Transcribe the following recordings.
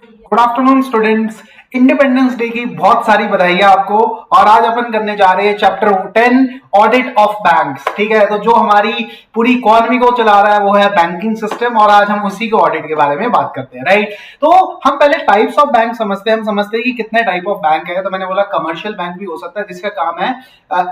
Good afternoon students. Independence day की बहुत सारी बधाइयां आपको। और आज अपन करने जा रहे हैं चैप्टर 10 ऑडिट ऑफ बैंक्स। ठीक है, तो जो हमारी पूरी इकोनॉमी को चला रहा है वो है बैंकिंग सिस्टम, और आज हम उसी के ऑडिट के बारे में बात करते हैं। राइट, तो हम पहले टाइप्स ऑफ बैंक समझते हैं। हम समझते हैं कि कितने टाइप ऑफ बैंक है। तो मैंने बोला कमर्शियल बैंक भी हो सकता है जिसका काम है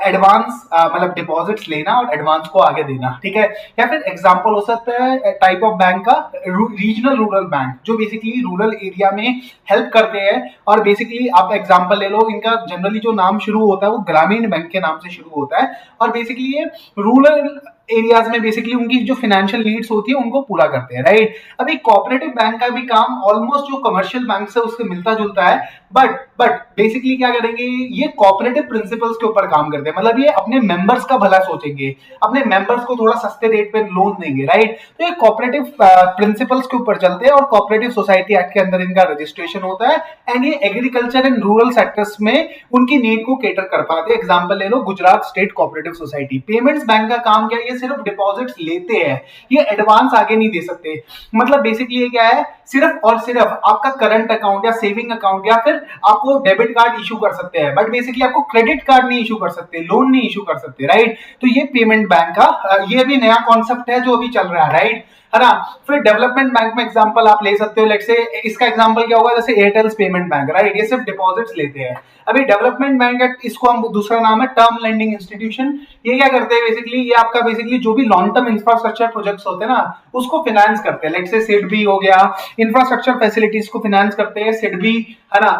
एडवांस मतलब डिपॉजिट्स लेना और एडवांस को आगे देना। ठीक है, या फिर एग्जांपल हो सकता है टाइप ऑफ बैंक का रीजनल रूरल बैंक, जो बेसिकली रूरल एरिया में हेल्प करते हैं। और बेसिकली आप एग्जांपल ले लो, इनका जनरली जो नाम शुरू होता है वो ग्रामीण बैंक के नाम से शुरू होता है। और बेसिकली ये रूरल एरियाज में बेसिकली उनकी जो फाइनेंशियल नीड्स होती है उनको पूरा करते हैं। राइट, अभी कोऑपरेटिव बैंक का भी काम ऑलमोस्ट जो कमर्शियल बैंक से उससे मिलता जुलता है, बट बेसिकली क्या करेंगे, ये कोऑपरेटिव प्रिंसिपल्स के ऊपर काम करते हैं। मतलब ये अपने मेंबर्स का भला सोचेंगे, अपने मेंबर्स को थोड़ा सस्ते रेट पे लोन देंगे। राइट, तो ये कोऑपरेटिव प्रिंसिपल्स के ऊपर चलते हैं और कोऑपरेटिव सोसाइटी एक्ट के अंदर इनका रजिस्ट्रेशन होता है। एंड ये एग्रीकल्चर एंड रूरल सेक्टर्स में उनकी नीड को केटर कर पाते हैं। एग्जांपल ले लो Gujarat state cooperative society. Payments bank का काम क्या है, ये सिर्फ डिपॉजिट्स लेते हैं, ये एडवांस आगे नहीं दे सकते। मतलब बेसिकली ये क्या है, सिर्फ और सिर्फ आपका करंट अकाउंट या सेविंग अकाउंट या फिर आपको डेबिट कार्ड इशू कर सकते हैं, बट बेसिकली आपको क्रेडिट कार्ड नहीं इशू कर सकते, लोन नहीं इशू कर सकते। राइट, तो ये पेमेंट बैंक का ये भी नया कॉन्सेप्ट है जो अभी चल रहा है। राइट, है ना। फिर डेवलपमेंट बैंक में एग्जांपल आप ले सकते हो। लेट्स से इसका एग्जांपल क्या होगा, जैसे एयरटेल पेमेंट बैंक। राइट, ये सिर्फ डिपॉजिट्स लेते हैं। अभी डेवलपमेंट बैंक है, इसको हम दूसरा नाम है टर्म लेंडिंग इंस्टीट्यूशन। ये क्या करते हैं बेसिकली, ये आपका बेसिकली जो भी लॉन्ग टर्म इंफ्रास्ट्रक्चर प्रोजेक्ट्स होते हैं ना उसको फाइनेंस करते हैं। लेट्स से सिडबी हो गया, इंफ्रास्ट्रक्चर फैसिलिटीज को फाइनेंस करते हैं सिडबी, है ना,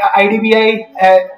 आईडीबीआई,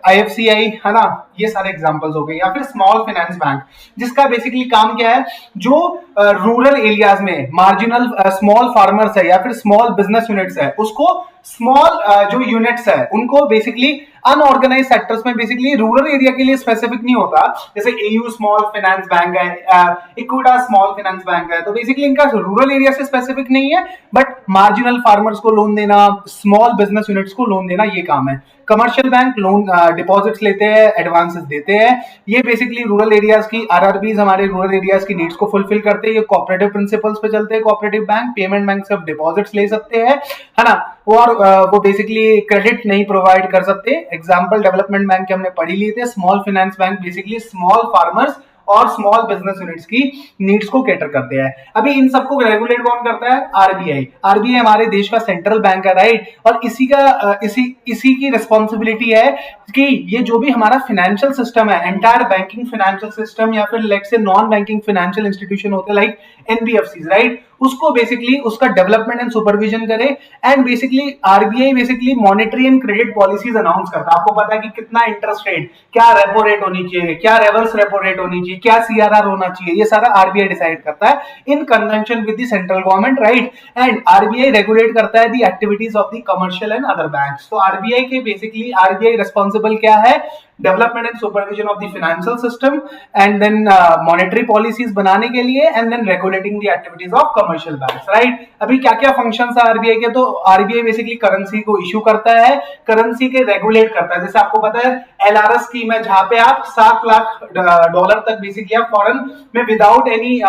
आईएफसीआई, है ना, ये सारे एग्जांपल्स हो गए। या फिर स्मॉल फाइनेंस बैंक, जिसका बेसिकली काम क्या है, जो रूरल एरियाज में मार्जिनल स्मॉल फार्मर्स है या फिर स्मॉल बिजनेस यूनिट्स है, उसको स्मॉल जो यूनिट्स है उनको बेसिकली अनऑर्गेनाइज सेक्टर्स में, बेसिकली रूरल एरिया के लिए स्पेसिफिक नहीं होता। जैसे एयू स्मॉल फाइनेंस बैंक है, इक्विटा स्मॉल फाइनेंस बैंक है, तो बेसिकली इनका रूरल एरिया से स्पेसिफिक नहीं है, बट मार्जिनल फार्मर्स को लोन देना, स्मॉल बिजनेस यूनिट्स को लोन देना, ये काम है। कमर्शियल बैंक लोन डिपॉजिट्स लेते हैं, एडवांसेस देते हैं। ये बेसिकली रूरल एरियाज की आरआरबीज, हमारे रूरल एरियाज की नीड्स को फुलफिल करते हैं। ये कोऑपरेटिव प्रिंसिपल्स पे चलते हैं। कोऑपरेटिव बैंक, पेमेंट बैंक सिर्फ डिपॉजिट्स ले सकते हैं, है ना, और वो बेसिकली क्रेडिट नहीं प्रोवाइड कर सकते। एग्जांपल डेवलपमेंट बैंक के हमने पढ़ी लिए थे। Small finance bank basically small farmers और स्मॉल बिजनेस यूनिट्स की नीड्स को कैटर करते हैं। अभी इन सबको रेगुलेट कौन करता है, आरबीआई। आरबीआई हमारे देश का सेंट्रल बैंक है। राइट, और इसी की रिस्पॉन्सिबिलिटी है कि ये जो भी हमारा फाइनेंशियल सिस्टम है, एंटायर बैंकिंग फाइनेंशियल सिस्टम या फिर let's say non banking financial institution होते हैं लाइक एनबीएफसी। राइट, उसको बेसिकली उसका डेवलपमेंट एंड सुपरविजन करे। And basically RBI basically monetary and credit policies announce करता है। आपको पता है कि कितना इंटरेस्ट रेट, क्या रेपो रेट होनी चाहिए, क्या रिवर्स रेपो रेट होनी चाहिए, क्या सीआरआर होना चाहिए, ये सारा आरबीआई डिसाइड करता है in conjunction with the central government. Right, and RBI regulate करता है the activities of the commercial and other banks. तो आरबीआई के बेसिकली आरबीआई रिस्पॉन्सिबल क्या है, development and supervision of the financial system, and then monetary policies बनाने के लिए, and then regulating the activities of commercial banks. Right, अभी क्या क्या फंक्शंस है आरबीआई के, तो आरबीआई बेसिकली करेंसी को इशू करता है, करेंसी के रेगुलेट करता है। जैसे आपको पता है एलआरएस स्कीम है, जहां पे आप $7 लाख तक बेसिकली आप फॉरेन में विदाउट एनी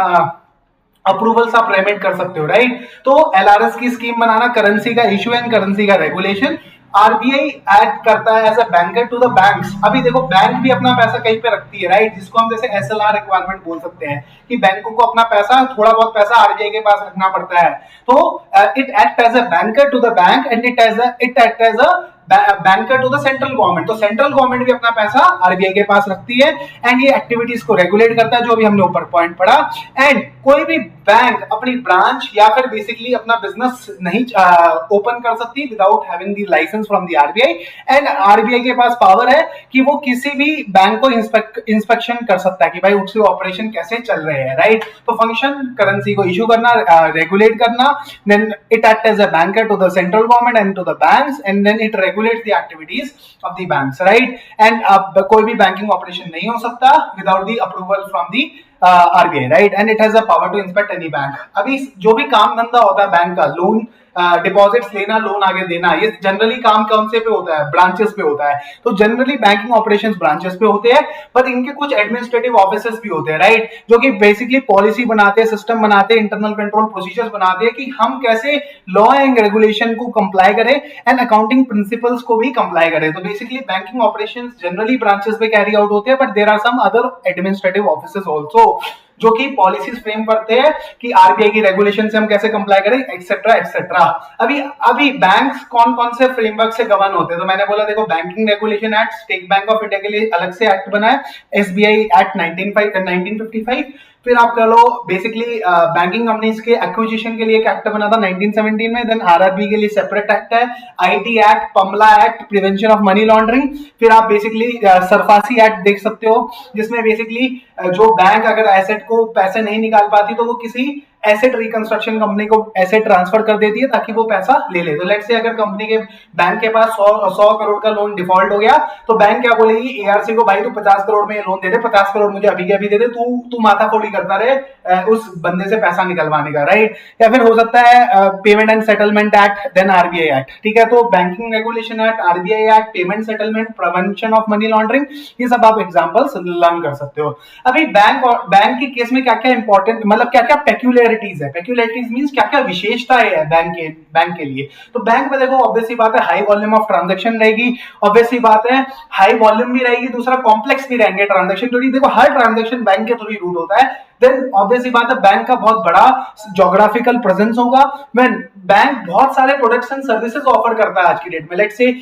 अप्रूवल्स आप पेमेंट कर सकते हो। राइट, तो एलआरएस की स्कीम बनाना, करेंसी का इशू एंड करेंसी का रेगुलेशन, आरबीआई एक्ट करता है as a banker to the banks. अभी देखो बैंक भी अपना पैसा कहीं पे रखती है। राइट, जिसको हम जैसे एसएलआर रिक्वायरमेंट बोल सकते हैं कि बैंकों को अपना पैसा, थोड़ा बहुत पैसा आरबीआई के पास रखना पड़ता है। तो it act as a banker to the bank and it act as a banker to the central government. तो सेंट्रल गवर्नमेंट भी अपना पैसा आरबीआई के पास रखती है एंड ये एक्टिविटीज को रेगुलेट करता है, जो अभी हमने ऊपर पॉइंट पढ़ा। एंड कोई भी बैंक अपनी ब्रांच या फिर बेसिकली अपना बिजनेस नहीं ओपन कर सकती without having the licence from the RBI. And RBI के पास पावर है कि वो किसी भी बैंक को इंस्पेक्शन कर सकता है कि भाई उसके ऑपरेशन कैसे चल रहे हैं। राइट, तो फंक्शन करेंसी को इशू करना, रेगुलेट करना, then it act as a banker to the central government and to the banks, and then it regulates the activities of the banks. Right, and अब कोई भी बैंकिंग ऑपरेशन नहीं हो सकता without the approval from the RBI. Right, and it has a power to inspect any bank. अभी जो भी काम धंधा होता है बैंक का, लोन डिपॉजिट्स लेना, लोन आगे देना, ये जनरली काम कौन से पे होता है, ब्रांचेस पे होता है। तो जनरली बैंकिंग ऑपरेशंस ब्रांचेस पे होते हैं, पर इनके कुछ एडमिनिस्ट्रेटिव ऑफिसर्स भी होते हैं, राइट, जो कि बेसिकली पॉलिसी बनाते हैं, सिस्टम बनाते हैं, इंटरनल कंट्रोल प्रोसीजर्स बनाते हैं कि हम कैसे लॉ एंड रेगुलेशन को कंप्लाई करें एंड अकाउंटिंग प्रिंसिपल्स को भी कंप्लाई करें। तो basically banking operations generally branches पे कैरी आउट होते हैं, but there are some other administrative officers also जो कि पॉलिसीज फ्रेम करते हैं कि आरबीआई की रेगुलेशन से हम कैसे कंप्लाई करें, एक्सेट्रा एक्सेट्रा। अभी अभी बैंक्स कौन कौन से फ्रेमवर्क से गवर्न होते हैं, तो मैंने बोला देखो, banking regulation act, state bank of India के लिए अलग से एक्ट बना है, एसबीआई एक्ट 1955, फिर आप कह लो बेसिकली बैंकिंग कंपनीज के एक्विजिशन के लिए एक एक्ट बना था 1917 में, देन आरआरबी के लिए सेपरेट एक्ट है, IT act, PMLA act, prevention of money laundering, फिर आप बेसिकली सरफासी एक्ट देख सकते हो, जिसमें बेसिकली जो बैंक अगर एसेट को पैसे नहीं निकाल पाती तो वो किसी एसेट रिकंस्ट्रक्शन कंपनी को एसेट ट्रांसफर कर देती है ताकि वो पैसा ले ले। तो लेट्स से अगर कंपनी के बैंक के पास 100 करोड़ का लोन डिफॉल्ट हो गया, तो बैंक क्या बोलेगी एआरसी को, भाई तू 50 करोड़ में लोन दे दे, 50 करोड़ मुझे अभी के अभी दे दे, तू माथाफोड़ी करता रहे उस बंदे से पैसा निकलवाने का, राइट। या फिर हो सकता है payment and settlement act, then RBI act, ठीक है। तो banking regulation act, RBI act, payment settlement, prevention of money laundering, ये सब आप एग्जांपल्स लर्न कर सकते हो। अभी बैंक के केस में क्या क्या इंपॉर्टेंट, मतलब क्या क्या पेक्यूलरिटीज है, पेक्यूलरिटीज मींस क्या क्या विशेषताएं है बैंक के लिए। तो बैंक में देखो ऑब्वियस सी बात है हाई वॉल्यूम ऑफ ट्रांजैक्शन रहेगी, ऑब्वियस सी बात है हाई वॉल्यूम भी रहेगी, दूसरा कॉम्प्लेक्स भी रहेंगे ट्रांजैक्शन, क्योंकि देखो हर ट्रांजैक्शन बैंक के थ्रू ही रूट होता है। देन ऑब्वियस सी बात है बैंक का बहुत बड़ा ज्योग्राफिकल प्रेजेंस होगा, व्हेन बैंक बहुत सारे प्रोडक्ट्स एंड सर्विसेज ऑफर करता है आज की डेट में, लेट्स से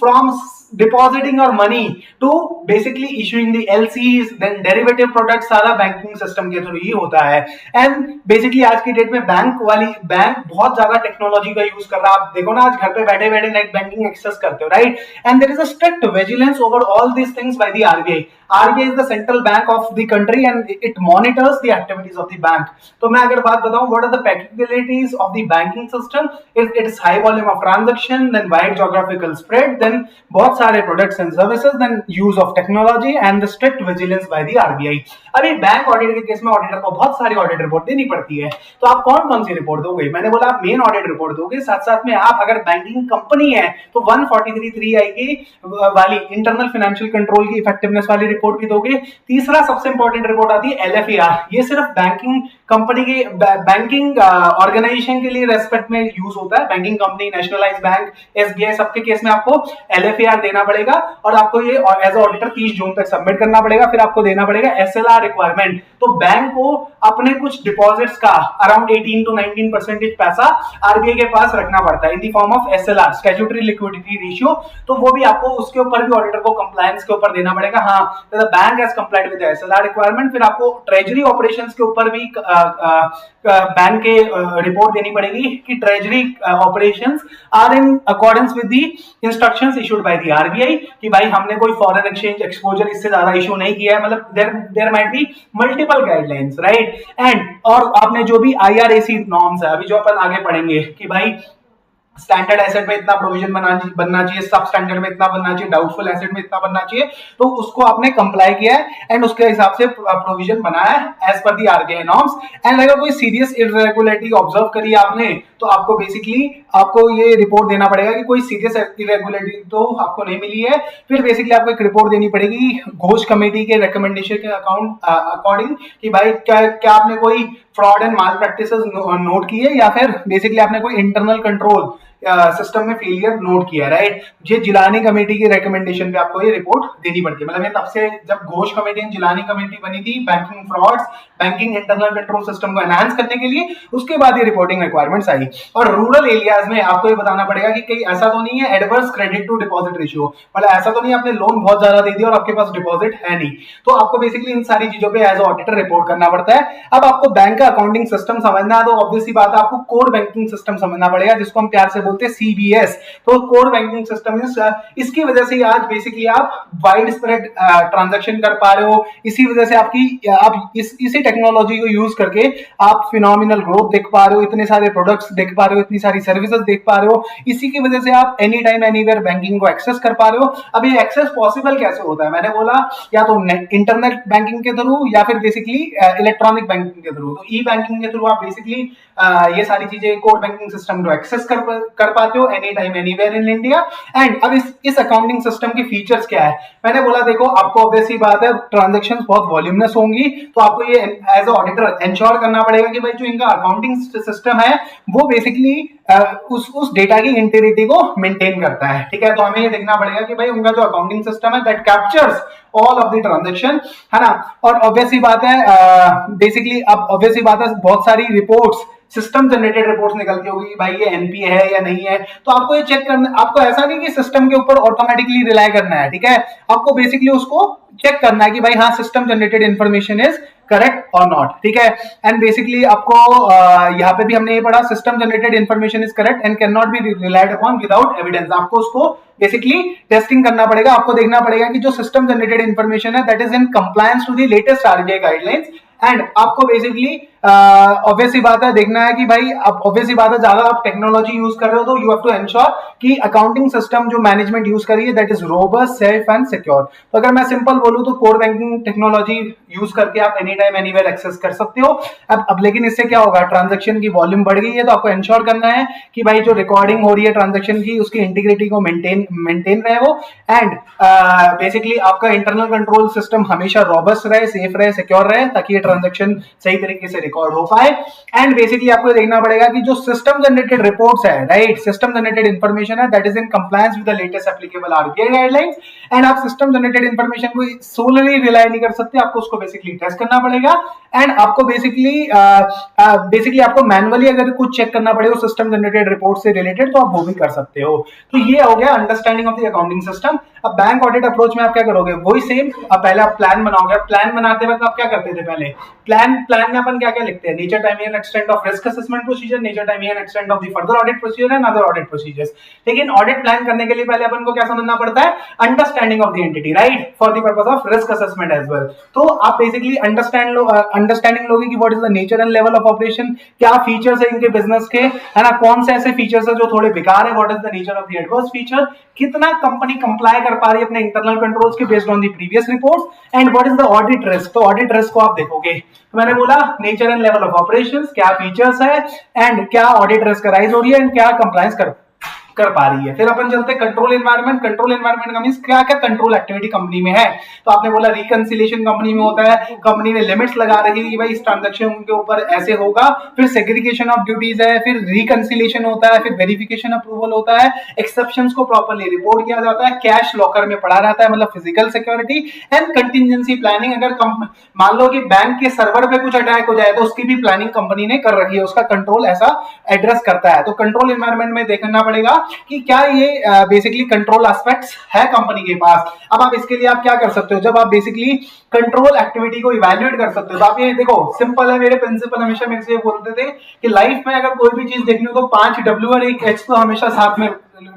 फ्रॉम डिपॉजिटिंग और money to basically issuing the LCs, then derivative product, सारा बैंकिंग सिस्टम के थ्रू ही होता है। एंड बेसिकली आज की डेट में बैंक बहुत ज्यादा टेक्नोलॉजी का यूज कर रहा है। आप देखो ना, आज घर पे बैठे बैठे नेट बैंकिंग एक्सेस करते हो, right. And there is a strict vigilance over all these things by the RBI. RBI is the central bank of the country and it monitors the activities of the bank. तो मैं अगर बात बताऊं what are the peculiarities of the banking system, it is high volume of transaction, then wide geographical spread, then बहुत सारे products and services, then use of technology and the strict vigilance bye the RBI. अभी bank audit के case में auditor को बहुत सारी audit report देनी पड़ती है, तो आप कौन कौन सी रिपोर्ट दोगे, मैंने बोला आप मेन ऑडिट रिपोर्ट दोगे, साथ साथ में आप अगर बैंकिंग कंपनी है तो 143 आएगी वाली इंटरनल फाइनेंशियल कंट्रोल की इफेक्टिवनेस वाली रिपोर्ट भी दोगे। तीसरा सबसे इंपॉर्टेंट रिपोर्ट आती है एलएफएआर, ये सिर्फ बैंकिंग कंपनी की बैंकिंग ऑर्गेनाइजेशन के लिए रेस्पेक्ट में यूज होता है, banking company, nationalise bank, SBI, सबके केस में आपको एलएफएआर देना पड़ेगा और आपको ये एज ऑडिटर 30 जून तक सबमिट करना पड़ेगा। फिर आपको देना पड़ेगा एसएलआर रिक्वायरमेंट, तो बैंक को अपने कुछ डिपॉजिट्स का अराउंड 18 to 19% पैसा आरबीआई के पास रखना पड़ता है इन the form of SLR, statutory liquidity ratio. तो वो भी आपको उसके ऊपर भी ऑडिटर को कंप्लायंस के ऊपर देना पड़ेगा, हाँ the bank has complied with SLR requirement. फिर आपको ट्रेजरी ऑपरेशंस के ऊपर भी बैंक के रिपोर्ट देनी पड़ेगी कि treasury operations are in accordance with the instructions issued by the RBI, कि भाई हमने कोई फॉरेन एक्सचेंज एक्सपोजर इससे ज्यादा इशू नहीं किया है, मतलब there might be multiple guidelines, right. And और आपने जो भी आईआरएसी नॉर्म्स है, अभी जो अपन आगे पढ़ेंगे कि भाई स्टैंडर्ड एसेट में इतना प्रोविजन बनना चाहिए, सब स्टैंडर्ड में इतना बनना चाहिए, डाउटफुल एसेट में इतना बनना चाहिए, तो उसको आपने कंप्लाई किया है एंड उसके हिसाब से प्रोविजन बनाया है as per the RBI norms. And अगर कोई सीरियस इरेगुलरिटी ऑब्जर्व करी आपने तो आपको बेसिकली आपको ये रिपोर्ट देना पड़ेगा कि कोई सीरियस इरेगुलरिटी तो आपको नहीं मिली है। फिर बेसिकली आपको एक रिपोर्ट देनी पड़ेगी घोष कमेटी के रिकमेंडेशन के अकॉर्डिंग कि भाई क्या आपने कोई fraud and mall practices note की है या फिर बेसिकली आपने कोई इंटरनल कंट्रोल सिस्टम में फेलियर नोट किया, राइट। ये जिलानी कमेटी की रिकमेंडेशन पे आपको ये रिपोर्ट देनी पड़ती है। मतलब ये तब से जब Ghosh committee and Jilani committee बनी थी banking frauds, banking internal control system को एनहांस करने के लिए, उसके बाद ये रिपोर्टिंग रिक्वायरमेंट्स आई। और रूरल एरियाज में आपको ये बताना पड़ेगा कि कहीं ऐसा तो नहीं है adverse credit to deposit ratio, मतलब ऐसा तो नहीं आपने लोन बहुत ज्यादा दे दिया और आपके पास डिपॉजिट है नहीं, तो आपको बेसिकली इन सारी चीजों पे एज ऑडिटर रिपोर्ट करना पड़ता है। अब आपको बैंक का अकाउंटिंग सिस्टम समझना है तो ऑब्वियसली बात है आपको कोर बैंकिंग सिस्टम समझना पड़ेगा, जिसको हम प्यार से बोलते हैं CBS, तो कोर बैंकिंग सिस्टम। इसकी वजह से आज बेसिकली आप वाइड स्प्रेड ट्रांजैक्शन कर पा रहे हो। इसी वजह से आप इसी टेक्नोलॉजी को यूज करके आप फिनोमिनल ग्रोथ देख पा रहे हो, इतने सारे प्रोडक्ट्स देख पा रहे हो, इतनी सारी सर्विसेज देख पा रहे हो। इसी की वजह से आप एनी टाइम एनीवेयर बैंकिंग को एक्सेस कर पा रहे हो। अब ये एक्सेस पॉसिबल कैसे होता है? मैंने बोला या तो इंटरनेट बैंकिंग के थ्रू या फिर बेसिकली इलेक्ट्रॉनिक बैंकिंग के थ्रू। तो ई बैंकिंग के थ्रू आप बेसिकली ये सारी चीजें कोर बैंकिंग सिस्टम को एक्सेस कर पाते हो any time anywhere in India. And अब इस अकाउंटिंग सिस्टम के फीचर्स क्या है? मैंने बोला देखो, आपको ऑब्वियस सी बात है, ट्रांजैक्शंस बहुत वॉल्यूमनस होंगी, तो आपको ये एज अ ऑडिटर इंश्योर करना पड़ेगा कि भाई जो इनका अकाउंटिंग सिस्टम है वो बेसिकली उस डेटा की इंटीग्रिटी को मेंटेन करता है। ठीक है, तो हमें ये देखना पड़ेगा कि भाई उनका जो अकाउंटिंग सिस्टम है that captures all of the transaction, है ना। और ऑब्वियस सी बात है, बेसिकली अब ऑब्वियस सी बात है, बहुत सारी रिपोर्ट्स, सिस्टम जनरेटेड रिपोर्ट्स निकलती होगी भाई ये एनपीए है या नहीं है। तो आपको ये चेक करना, आपको ऐसा नहीं कि सिस्टम के ऊपर ऑटोमेटिकली रिलाई करना है। ठीक है, आपको बेसिकली उसको चेक करना है कि भाई हाँ, system generated information is correct और नॉट। ठीक है, एंड बेसिकली आपको यहाँ पे भी हमने ये पढ़ा, system generated information is correct and can not be relied upon without evidence. आपको उसको बेसिकली टेस्टिंग करना पड़ेगा। आपको देखना पड़ेगा कि जो सिस्टम जनरेटेड इंफॉर्मेशन है that is in compliance to the latest RBI guidelines. And आपको बेसिकली ऑब्वियसली बात है देखना है कि भाई अब ऑब्वियसली बात है, ज्यादा आप टेक्नोलॉजी यूज कर रहे हो तो यू हैव टू एंश्योर कि अकाउंटिंग सिस्टम जो मैनेजमेंट यूज करी है that is robust, safe and secure. तो अगर मैं सिंपल बोलूं तो कोर बैंकिंग टेक्नोलॉजी यूज करके आप एनी टाइम एनीवेयर एक्सेस कर सकते हो। अब लेकिन इससे क्या होगा, ट्रांजैक्शन की वॉल्यूम बढ़ गई है, तो आपको एंश्योर करना है कि भाई जो रिकॉर्डिंग हो रही है ट्रांजैक्शन की उसकी इंटीग्रिटी को मेंटेन रहे वो। एंड बेसिकली आपका इंटरनल कंट्रोल सिस्टम हमेशा रोबस्ट रहे, सेफ रहे, सिक्योर रहे, ताकि ये ट्रांजैक्शन सही तरीके से रिकॉर्ड हो पाए। एंड बेसिकली आपको देखना पड़ेगा कि जो सिस्टम जनरेटेड रिपोर्ट्स है, राइट, सिस्टम जनरेटेड इंफॉर्मेशन है that is in compliance with the latest applicable RBI guidelines. And आप सिस्टम जनरेटेड इंफॉर्मेशन को सोलली रिलाई नहीं कर सकते, आपको उसको बेसिकली टेस्ट करना पड़ेगा। एंड आपको बेसिकली आपको मैनुअली अगर कुछ चेक करना पड़े सिस्टम जनरेटेड रिपोर्ट से रिलेटेड, तो आप वो भी कर सकते हो। तो ये हो गया understanding of the accounting system. अब बैंक ऑडिट अप्रोच में आप क्या करोगे, वही सेम। अब पहले आप प्लान बनाओगे। प्लान बनाते वक्त आप क्या करते थे पहले, प्लान में अपन क्या क्या लिखते हैं, nature, time and extent of risk assessment procedure, nature, time and extent of the further audit procedure and other audit procedures. लेकिन ऑडिट प्लान करने के लिए पहले अपन को क्या समझना पड़ता है, understanding of the entity, right, for the purpose of risk assessment as well. तो आप बेसिकली अंडरस्टैंडिंग लोगे कि what is the nature and level of operation, क्या फीचर्स है इनके बिजनेस के, है ना, कौन से ऐसे फीचर्स है जो थोड़े बेकार है, what is the nature of the adverse feature, कितना कंपनी कंप्लाई कर पा रही है अपने इंटरनल कंट्रोल्स के based on the previous reports, and what is the audit risk. तो ऑडिट रिस्क को आप देखोगे, तो मैंने बोला nature and level of operations, क्या फीचर्स है एंड क्या ऑडिट रिस्क राइज हो रही है एंड क्या कंप्लायंस कर पा रही है। फिर अपन चलते कंट्रोल एनवायरनमेंट। कंट्रोल एनवायरनमेंट का मींस क्या क्या कंट्रोल एक्टिविटी कंपनी में है। तो आपने बोला रिकंसिलिएशन कंपनी में होता है, कंपनी ने लिमिट्स लगा रखी है कि भाई इस ट्रांजैक्शन के ऊपर ऐसे होगा। फिर सेग्रीगेशन ऑफ ड्यूटीज है, फिर रिकंसिलिएशन होता है, फिर वेरिफिकेशन अप्रूवल होता है, एक्सेप्शंस को प्रॉपर्ली रिपोर्ट किया जाता है, कैश लॉकर में पड़ा रहता है मतलब physical security, and contingency planning. अगर मान लो कि बैंक के सर्वर पे कुछ अटैक हो जाए तो उसकी भी प्लानिंग कंपनी ने कर रखी है, उसका कंट्रोल ऐसा एड्रेस करता है। तो कंट्रोल एनवायरनमेंट में देखना पड़ेगा कि क्या ये बेसिकली कंट्रोल एस्पेक्ट्स है कंपनी के पास। अब आप इसके लिए आप क्या कर सकते हो, जब आप बेसिकली कंट्रोल एक्टिविटी को इवैल्यूएट कर सकते हो, तो आप ये देखो, सिंपल है, मेरे प्रिंसिपल हमेशा मेरे से बोलते थे कि लाइफ में अगर कोई भी चीज देखनी हो तो 5 W और 1 H तो हमेशा साथ में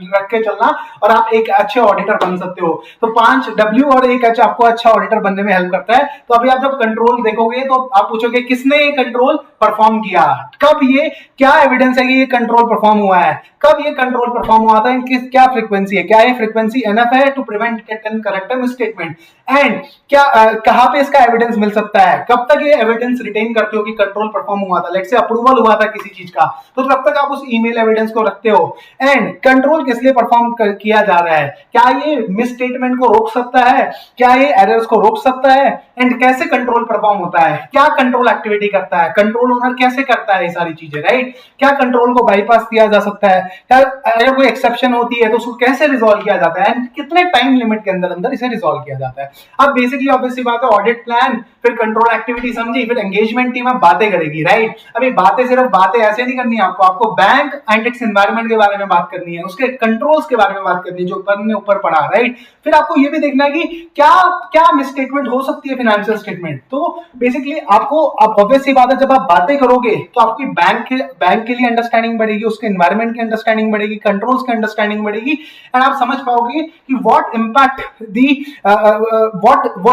रख के चलना और आप एक अच्छे ऑडिटर बन सकते हो। तो 5 W और 1 H आपको अच्छा ऑडिटर बनने में हेल्प करता है। तो अभी आप जब कंट्रोल देखोगे तो आप पूछोगे किसने ये कंट्रोल परफॉर्म किया, कब, ये क्या एविडेंस है कि ये कंट्रोल परफॉर्म हुआ है, कब ये कंट्रोल परफॉर्म हुआ था, इनकी क्या फ्रीक्वेंसी है, क्या ये फ्रीक्वेंसी एनफ है to prevent correct misstatement, and क्या कहां पे इसका एविडेंस मिल सकता है, कब तक ये एविडेंस रिटेन करते हो कि कंट्रोल परफॉर्म हुआ था। लेट्स से अप्रूवल हुआ था किसी चीज का, तो तब तक आप उस ईमेल एविडेंस को रखते हो। एंड कंट्रोल किस लिए परफॉर्म किया जा रहा है, क्या ये मिस स्टेटमेंट को रोक सकता है, क्या ये एरर्स को रोक सकता है, एंड कैसे कंट्रोल परफॉर्म होता है, क्या कंट्रोल एक्टिविटी करता है, कंट्रोल ओनर कैसे करता है ये सारी चीजें, राइट, क्या कंट्रोल को बाईपास किया जा सकता है, क्या अगर कोई एक्सेप्शन होती है तो उसको कैसे रिजॉल्व किया जाता है, एंड कितने टाइम लिमिट के अंदर अंदर इसे रिजॉल्व किया जाता है। अब बेसिकली ऑब्वियसली बात है, ऑडिट प्लान, फिर कंट्रोल एक्टिविटी समझी, फिर एंगेजमेंट टीम अब बातें करेगी, राइट। अभी बातें सिर्फ बातें ऐसे नहीं करनी है आपको बैंक एंड इट्स एनवायरनमेंट के बारे में बात करनी है, उसके कंट्रोल्स के बारे में बात करनी है जो अपन ने ऊपर पढ़ा, राइट। फिर आपको ये भी देखना है कि क्या क्या मिसस्टेटमेंट हो सकती है फाइनेंशियल स्टेटमेंट। तो बेसिकली आपको, अब ऑब्वियस सी बात है, जब आप बातें करोगे तो आपकी बैंक के लिए अंडरस्टैंडिंग बढ़ेगी, उसके एनवायरमेंट की अंडरस्टैंडिंग बढ़ेगी, कंट्रोल्स की अंडरस्टैंडिंग बढ़ेगी, एंड आप समझ पाओगे कि what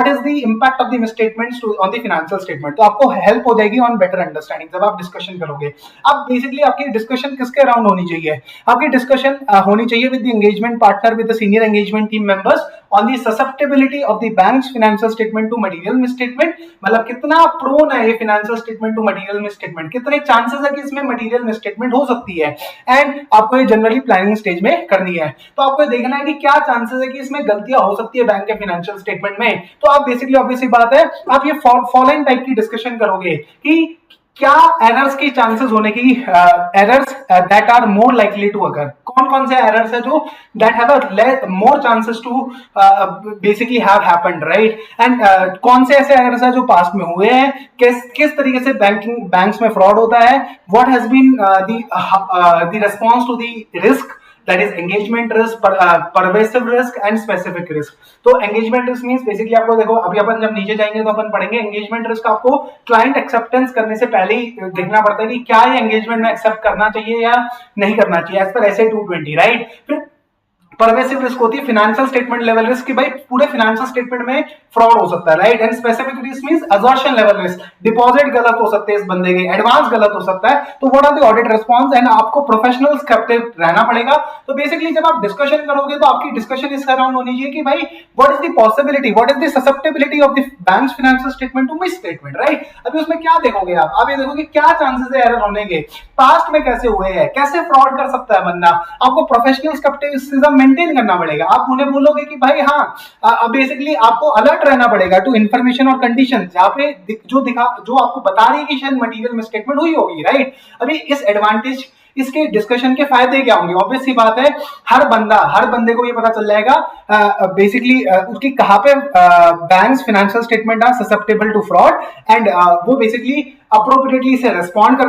is the impact of the misstatements on the financial statement. तो आपको हेल्प हो जाएगी ऑन बेटर अंडरस्टैंडिंग जब आप डिस्कशन करोगे। अब बेसिकली आपकी डिस्कशन किसके अराउंड होनी चाहिए? आपकी डिस्कशन होनी चाहिए with the engagement partner, with the senior engagement team members on the susceptibility of the bank's financial statement to material misstatement. मतलब कितना प्रोन है ये financial statement to material misstatement, कितने चांसेस है कि इसमें मटेरियल मिसस्टेटमेंट हो सकती है, एंड आपको ये जनरली प्लानिंग स्टेज में करनी है। तो आपको देखना है कि क्या चांसेस है कि इसमें गलतियां हो सकती है बैंक के फाइनेंशियल स्टेटमेंट में। तो आप बेसिकली ऑब्वियसली बात है, आप ये फॉलोइंग टाइप की डिस्कशन करोगे कि क्या एरर्स की चांसेस होने की, errors that are more likely to अगर, कौन कौन से एरर्स है जो that have more chances to basically have happened, right. And कौन से ऐसे एरर्स है जो पास्ट में हुए हैं, किस तरीके से बैंक्स में फ्रॉड होता है, what has been the response to the risk, that is engagement risk, pervasive risk and specific risk। तो engagement risk means basically आपको देखो, अभी अपन जब नीचे जाएंगे तो अपन पढ़ेंगे engagement risk। आपको क्लाइंट एक्सेप्टेंस करने से पहले ही देखना पड़ता है कि क्या ये engagement में एक्सेप्ट करना चाहिए या नहीं करना चाहिए एज पर SA 220, राइट। फिर परवेसिव रिस्क होती है फाइनेंशियल स्टेटमेंट लेवल रिस्क की भाई पूरे फाइनेंशियल स्टेटमेंट में फ्रॉड हो सकता है, right. And specific risk means assertion level risk, deposit गलत हो सकते हैं इस बंदे के, एडवांस गलत हो सकता है। तो what are the audit response, and आपको प्रोफेशनल स्क्रिप्टेड रहना पड़ेगा। तो बेसिकली जब आप डिस्कशन करोगे तो आपकी डिस्कशन इस अराउंड होनी चाहिए कि भाई what is the possibility, what is the susceptibility of the bank's financial statement to misstatement, right. अभी उसमें क्या देखोगे आप ये देखोगे क्या चांसेस है एरर होने के, पास्ट में कैसे हुए हैं, कैसे फ्रॉड कर सकता है बंदा। आपको प्रोफेशनल स्क्रिप्टिसिज्म मेंटेन करना पड़ेगा। आप उन्हें बोलोगे कि भाई हाँ, बेसिकली आपको अलर्ट रहना पड़ेगा टू इन्फॉर्मेशन और कंडीशन जहां पे जो आपको बता रही है कि शायद मटेरियल मिसस्टेटमेंट हुई होगी, राइट। अभी इस एडवांटेज, इसके डिस्कशन के फायदे क्या होंगे? ऑब्वियस सी बात है, हर बंदे को ये पता चल जाएगा बेसिकली उसकी कहां पे bank's financial statement are susceptible to fraud, and वो बेसिकली अप्रोप्रिएटली से रिस्पॉन्ड कर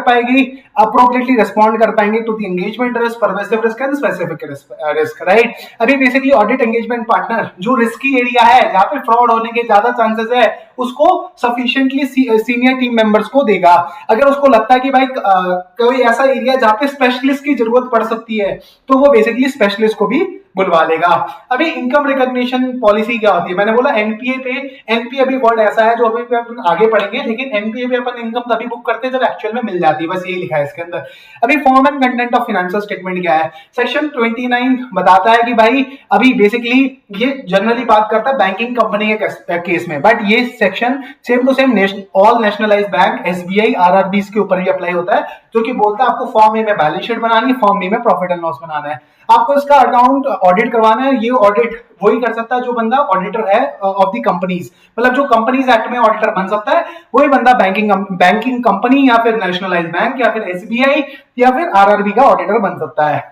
पाएंगे to the engagement risk, pervasive risk and specific risk, right. अभी बेसिकली ऑडिट एंगेजमेंट पार्टनर जो रिस्की एरिया है जहां पे फ्रॉड होने के ज्यादा चांसेस है उसको सफिशिएंटली सीनियर टीम मेंबर्स को देगा। अगर उसको लगता है कि भाई कोई ऐसा एरिया जहां पे स्पेशलिस्ट की जरूरत पड़ सकती है तो वो बेसिकली स्पेशलिस्ट को भी बुलवा लेगा। अभी इनकम रिकॉग्निशन पॉलिसी क्या होती है? मैंने बोला एनपीए अभी वर्ड ऐसा है जो अभी अपन आगे पढ़ेंगे, लेकिन एनपीए पे अपन इनकम तभी बुक करते हैं जब एक्चुअल में मिल जाती है, बस यही लिखा है इसके अंदर। अभी form and content of financial statement क्या है? सेक्शन 29 बताता है कि भाई अभी बेसिकली ये जनरली बात करता है बैंकिंग कंपनी के केस में, बट ये section same to same all nationalised bank, SBI, RRBs के ऊपर भी अप्लाई होता है, जो कि बोलता है आपको फॉर्म ए में बैलेंस शीट बनानी है, फॉर्म बी में प्रॉफिट एंड लॉस बनाना है, आपको इसका अकाउंट ऑडिट करवाना है। ये ऑडिट वही कर सकता है जो बंदा ऑडिटर है ऑफ द कंपनीज, मतलब जो कंपनीज एक्ट में ऑडिटर बन सकता है वही बंदा बैंकिंग कंपनी या फिर नेशनलाइज्ड बैंक या फिर एसबीआई या फिर आरआरबी का ऑडिटर बन सकता है।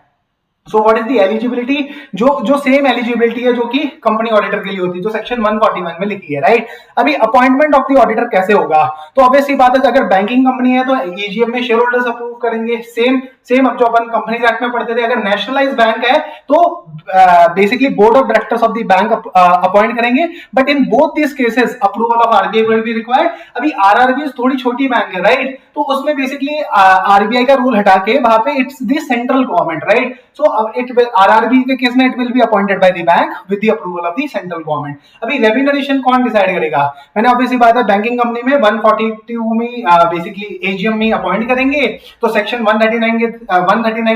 So what is the eligibility? जो सेम एलिजिबिलिटी है जो कि कंपनी ऑडिटर के लिए होती है, जो सेक्शन 141 में लिखी है, राइट। अभी अपॉइंटमेंट ऑफ द ऑडिटर कैसे होगा? तो ऑब्वियसली बात है, अगर बैंकिंग कंपनी है तो ईजीएम में शेयर होल्डर्स अप्रूव करेंगे, सेम अब जो अपन कंपनीज एक्ट में पढ़ते थे। अगर नेशनलाइज्ड बैंक है तो basically board of directors of the bank appoint करेंगे, but in both this cases approval of RBI will be required. अभी आरआरबी थोड़ी छोटी बैंक है, राइट, तो उसमें बेसिकली आरबीआई का रूल हटा के वहां पे it's the central government, right. So it will, RRB के केस में it will be appointed by the bank with the approval of the central government. अभी रेम्यूनरेशन कौन डिसाइड करेगा? मैंने ऑब्वियसली बात है बैंकिंग कंपनी में 142 में बेसिकली एजीएम में अपॉइंट करेंगे, तो सेक्शन 139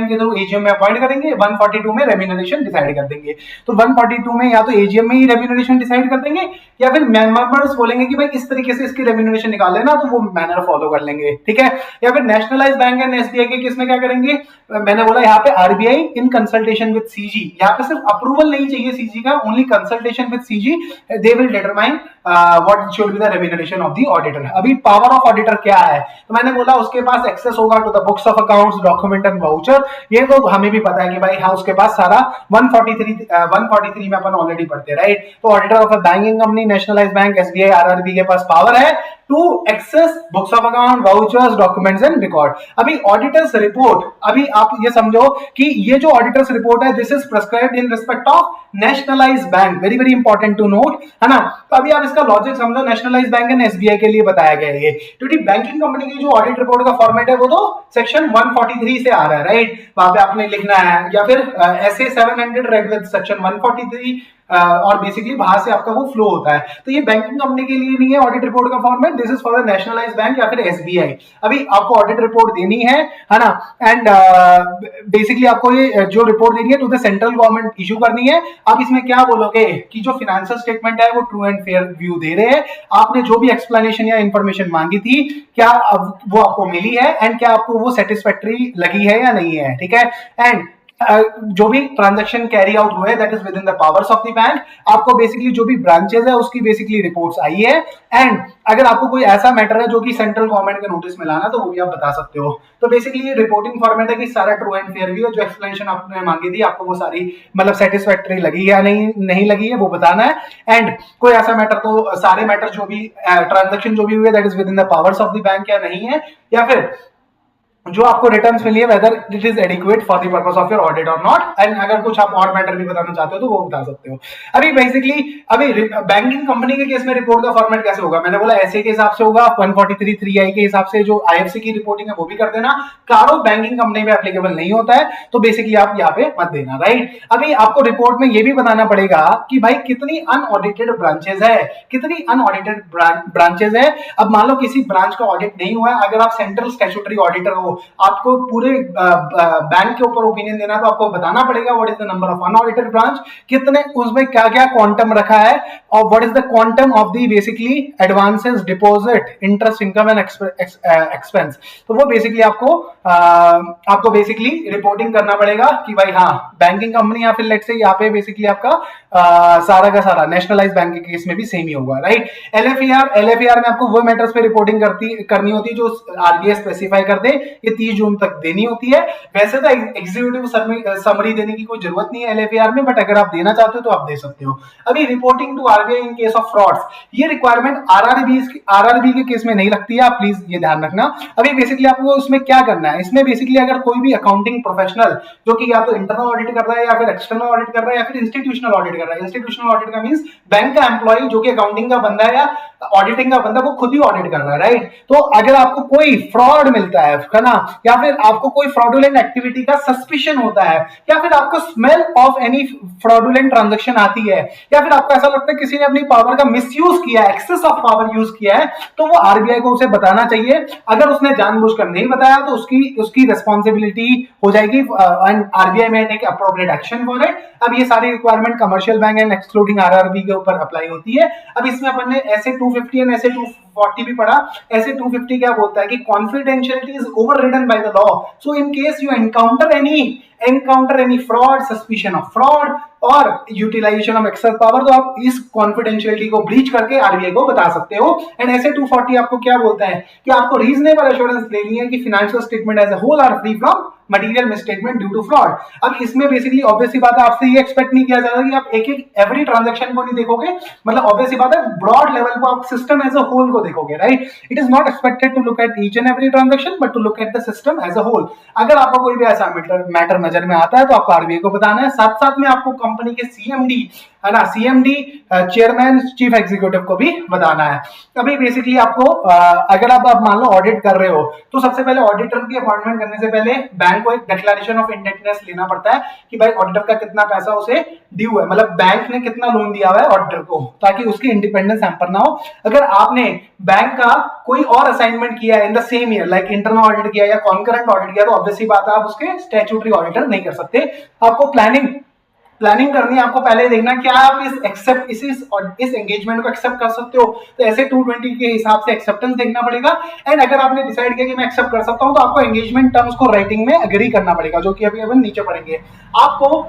के थ्रू एजीएम में अपॉइंट करेंगे, 142 में रेम्यूनरेशन डिसाइड कर देंगे। तो 142 में या तो एजीएम में ही रेम्यूनरेशन डिसाइड कर देंगे या फिर मेंबर्स बोलेंगे कि भाई इस तरीके से इसकी रेम्यूनरेशन निकाल लेना, तो वो मैनर फॉलो कर लेंगे, ठीक है। या फिर नेशनलाइज्ड बैंक एंड एसबीआई के केस में क्या करेंगे? मैंने बोला यहाँ पे RBI in consultation with CG, यहाँ पे सिर्फ अप्रूवल नहीं चाहिए सीजी का, only consultation with CG, they will determine what should be the remuneration of the auditor. अभी पावर ऑफ ऑडिटर क्या है? तो मैंने बोला उसके पास एक्सेस होगा to the books of accounts, document and voucher. ये तो हमें भी पता है कि भाई हाँ उसके पास सारा 143 में अपन ऑलरेडी पढ़ते हैं, राइट। तो auditor of a banking company, nationalised bank, SBI, RRB के पास पावर है to access books of account, vouchers, documents and record. अभी ऑडिटर्स रिपोर्ट, अभी आप ये समझो कि ये जो ऑडिटर्स रिपोर्ट है this is prescribed in respect of nationalised bank, very very important to note, है ना। तो अभी आप इसका लॉजिक समझो, नेशनलाइज्ड बैंक एंड एसबीआई के लिए बताया गया है, क्योंकि बैंकिंग कंपनी की जो ऑडिट रिपोर्ट का फॉर्मेट है वो तो सेक्शन 143 से आ रहा है, राइट। वहां पे आपने लिखना है, या फिर एसए 700 रेड विद सेक्शन 143, और बेसिकली वहां से आपका वो फ्लो होता है। तो ये बैंकिंग कंपनी के लिए नहीं है ऑडिट रिपोर्ट का format, this is for the nationalised bank या फिर एसबीआई। अभी आपको ऑडिट रिपोर्ट देनी है ना, एंड बेसिकली आपको ये जो रिपोर्ट देनी है to the central government issue करनी है। आप इसमें क्या बोलोगे कि जो फाइनेंशियल स्टेटमेंट है वो ट्रू एंड फेयर व्यू दे रहे हैं, आपने जो भी एक्सप्लेनेशन या इंफॉर्मेशन मांगी थी क्या वो आपको मिली है, एंड क्या आपको वो सेटिस्फैक्टरी लगी है या नहीं है, ठीक है। एंड जो भी ट्रांजैक्शन कैरी आउट हुए that is with in the powers of the bank, आपको बेसिकली जो भी ब्रांचेस है उसकी बेसिकली रिपोर्ट्स आई है। एंड अगर आपको कोई ऐसा मैटर है जो कि सेंट्रल गवर्नमेंट के नोटिस में लाना, तो वो भी आप बता सकते हो। तो बेसिकली रिपोर्टिंग फॉर्मेट है कि सारा ट्रू एंड फेयर व्यू, जो एक्सप्लेनेशन आपने मांगी थी आपको वो सारी मतलब सेटिस्फैक्टरी लगी या नहीं लगी है वो बताना है। एंड कोई ऐसा मैटर, तो सारे मैटर जो भी ट्रांजेक्शन जो भी हुए that is with in the powers of the bank या नहीं है, या फिर जो आपको रिटर्न्स मिली है whether it is adequate for the purpose of your audit और नॉट। एंड अगर कुछ आप और मैटर भी बताना चाहते हो तो वो बता सकते हो। अभी बेसिकली अभी बैंकिंग कंपनी के केस में रिपोर्ट का फॉर्मेट कैसे होगा, मैंने बोला ऐसे के हिसाब से होगा 143(3)(i) के हिसाब से, जो आईएफसी की रिपोर्टिंग है वो भी कर देना। कारो बैंकिंग कंपनी में एप्लीकेबल नहीं होता है, तो बेसिकली आप यहाँ पे मत देना, राइट। अभी आपको रिपोर्ट में ये भी बताना पड़ेगा कि भाई कितनी अनऑडिटेड ब्रांचेस है, कितनी अनऑडिटेड ब्रांचेस है। अब मान लो किसी ब्रांच का ऑडिट नहीं हुआ है, अगर आप सेंट्रल स्टैट्यूटरी ऑडिटर हो, आपको पूरे बैंक के ऊपर ओपिनियन देना, तो आपको बताना पड़ेगा what is the number of unaudited branch, कितने उसमें क्या क्या क्वांटम रखा है, और what is the quantum of the basically advances, deposit, interest income and expense. तो वो बेसिकली आपको बेसिकली रिपोर्टिंग करना पड़ेगा कि भाई हाँ बैंकिंग कंपनी, या फिर लेट्स से यहाँ पे बेसिकली आपका सारा का सारा नेशनलाइज बैंक के केस में भी सेम ही होगा, राइट। एलएफईआर में आपको वो मैटर्स पे रिपोर्टिंग करनी होती है जो आरबीआई स्पेसिफाई कर दे, ये 30 जून तक देनी होती है। वैसे तो एग्जीक्यूटिव समरी देने की कोई जरूरत नहीं है एलएफईआर में, बट अगर आप देना चाहते हो तो आप दे सकते हो। अभी reporting to RBI in case of frauds, ये रिक्वायरमेंट आरआरबी के केस में नहीं लगती है, आप प्लीज ये ध्यान रखना। अभी बेसिकली आपको उसमें क्या करना है, इसमें बेसिकली अगर कोई भी अकाउंटिंग प्रोफेशनल जो कि या तो इंटरनल ऑडिट कर रहा है, या फिर एक्सटर्नल ऑडिट कर रहा है, या फिर इंस्टीट्यूशनल ऑडिट कर रहा है। इंस्टीट्यूशनल ऑडिट का मींस बैंक का एम्प्लॉय जो कि अकाउंटिंग का बंदा है या ऑडिटिंग का बंदा, वो खुद ही ऑडिट कर रहा है, राइट। तो अगर आपको कोई फ्रॉड मिलता है ना, या फिर आपको कोई फ्रॉडुलेंट एक्टिविटी का सस्पिशन होता है, या फिर आपको smell of any fraudulent transaction आती है, या फिर आपको ऐसा लगता है किसी ने अपनी पावर का मिसयूज किया है, एक्सेस ऑफ पावर यूज किया है, तो वो आरबीआई को उसे बताना चाहिए। अगर उसने जानबूझकर नहीं बताया तो उसकी रिस्पॉन्सिबिलिटी हो जाएगी, एंड आरबीआई में take appropriate action for it. अब ये सारी requirement commercial bank and excluding RRB के ऊपर अप्लाई होती है। अब इसमें अपन ने ऐसे 250 एंड ऐसे 240 भी पढ़ा। ऐसे 250 क्या बोलता है कि confidentiality is overridden by the law, so in case you encounter any fraud, suspicion of fraud और यूटिलाइजेशन ऑफ एक्सेस पावर, तो आप इस कॉन्फिडेंशियलिटी को ब्रीच करके आरबीआई को बता सकते हो। एंड ऐसे 240 आपको क्या बोलता है कि आपको रीजनेबल एश्योरेंस लेनी है कि financial statement as a whole are free from material misstatement due to fraud. अब इसमें बेसिकली ऑब्वियसली बात है, आपसे ये एक्सपेक्ट नहीं किया जाता कि आप एक एवरी ट्रांजैक्शन को नहीं देखोगे, मतलब ऑब्वियसली बात है ब्रॉड लेवल को आप सिस्टम एज अ होल को देखोगे, right. It is not expected to look at each and every transaction but to look at the system as a whole. अगर आपको कोई भी ऐसा मैटर नजर में आता है तो आपको आरबीआई को बताना है। साथ साथ में आपको कंपनी के सीएमडी है ना, सीएमडी चेयरमैन चीफ एग्जीक्यूटिव को भी बताना है। अभी बेसिकली आपको अगर आप मान लो ऑडिट कर रहे हो, तो सबसे पहले ऑडिटर की अपॉइंटमेंट करने से पहले बैंक को एक डिक्लेरेशन ऑफ इंडेंटनेस लेना पड़ता है कि भाई ऑडिटर का कितना पैसा उसे ड्यू है, मतलब बैंक ने कितना लोन दिया हुआ है ऑडिटर को, ताकि उसकी इंडिपेंडेंस हैम्पर ना हो। अगर आपने बैंक का कोई और असाइनमेंट किया है in the same year, like internal audit किया या कॉन्करेंट ऑडिट किया, तो ऑब्वियसली बात है आप उसके स्टैट्यूटरी ऑडिटर नहीं कर सकते। आपको प्लानिंग करनी है। आपको पहले देखना क्या आप इस एंगेजमेंट को एक्सेप्ट कर सकते हो, तो ऐसे 220 के हिसाब से एक्सेप्टेंस देखना पड़ेगा। एंड अगर आपने डिसाइड किया कि मैं एक्सेप्ट कर सकता हूं, तो आपको एंगेजमेंट टर्म्स को राइटिंग में एग्री करना पड़ेगा, जो कि अभी अपन नीचे पढ़ेंगे। आपको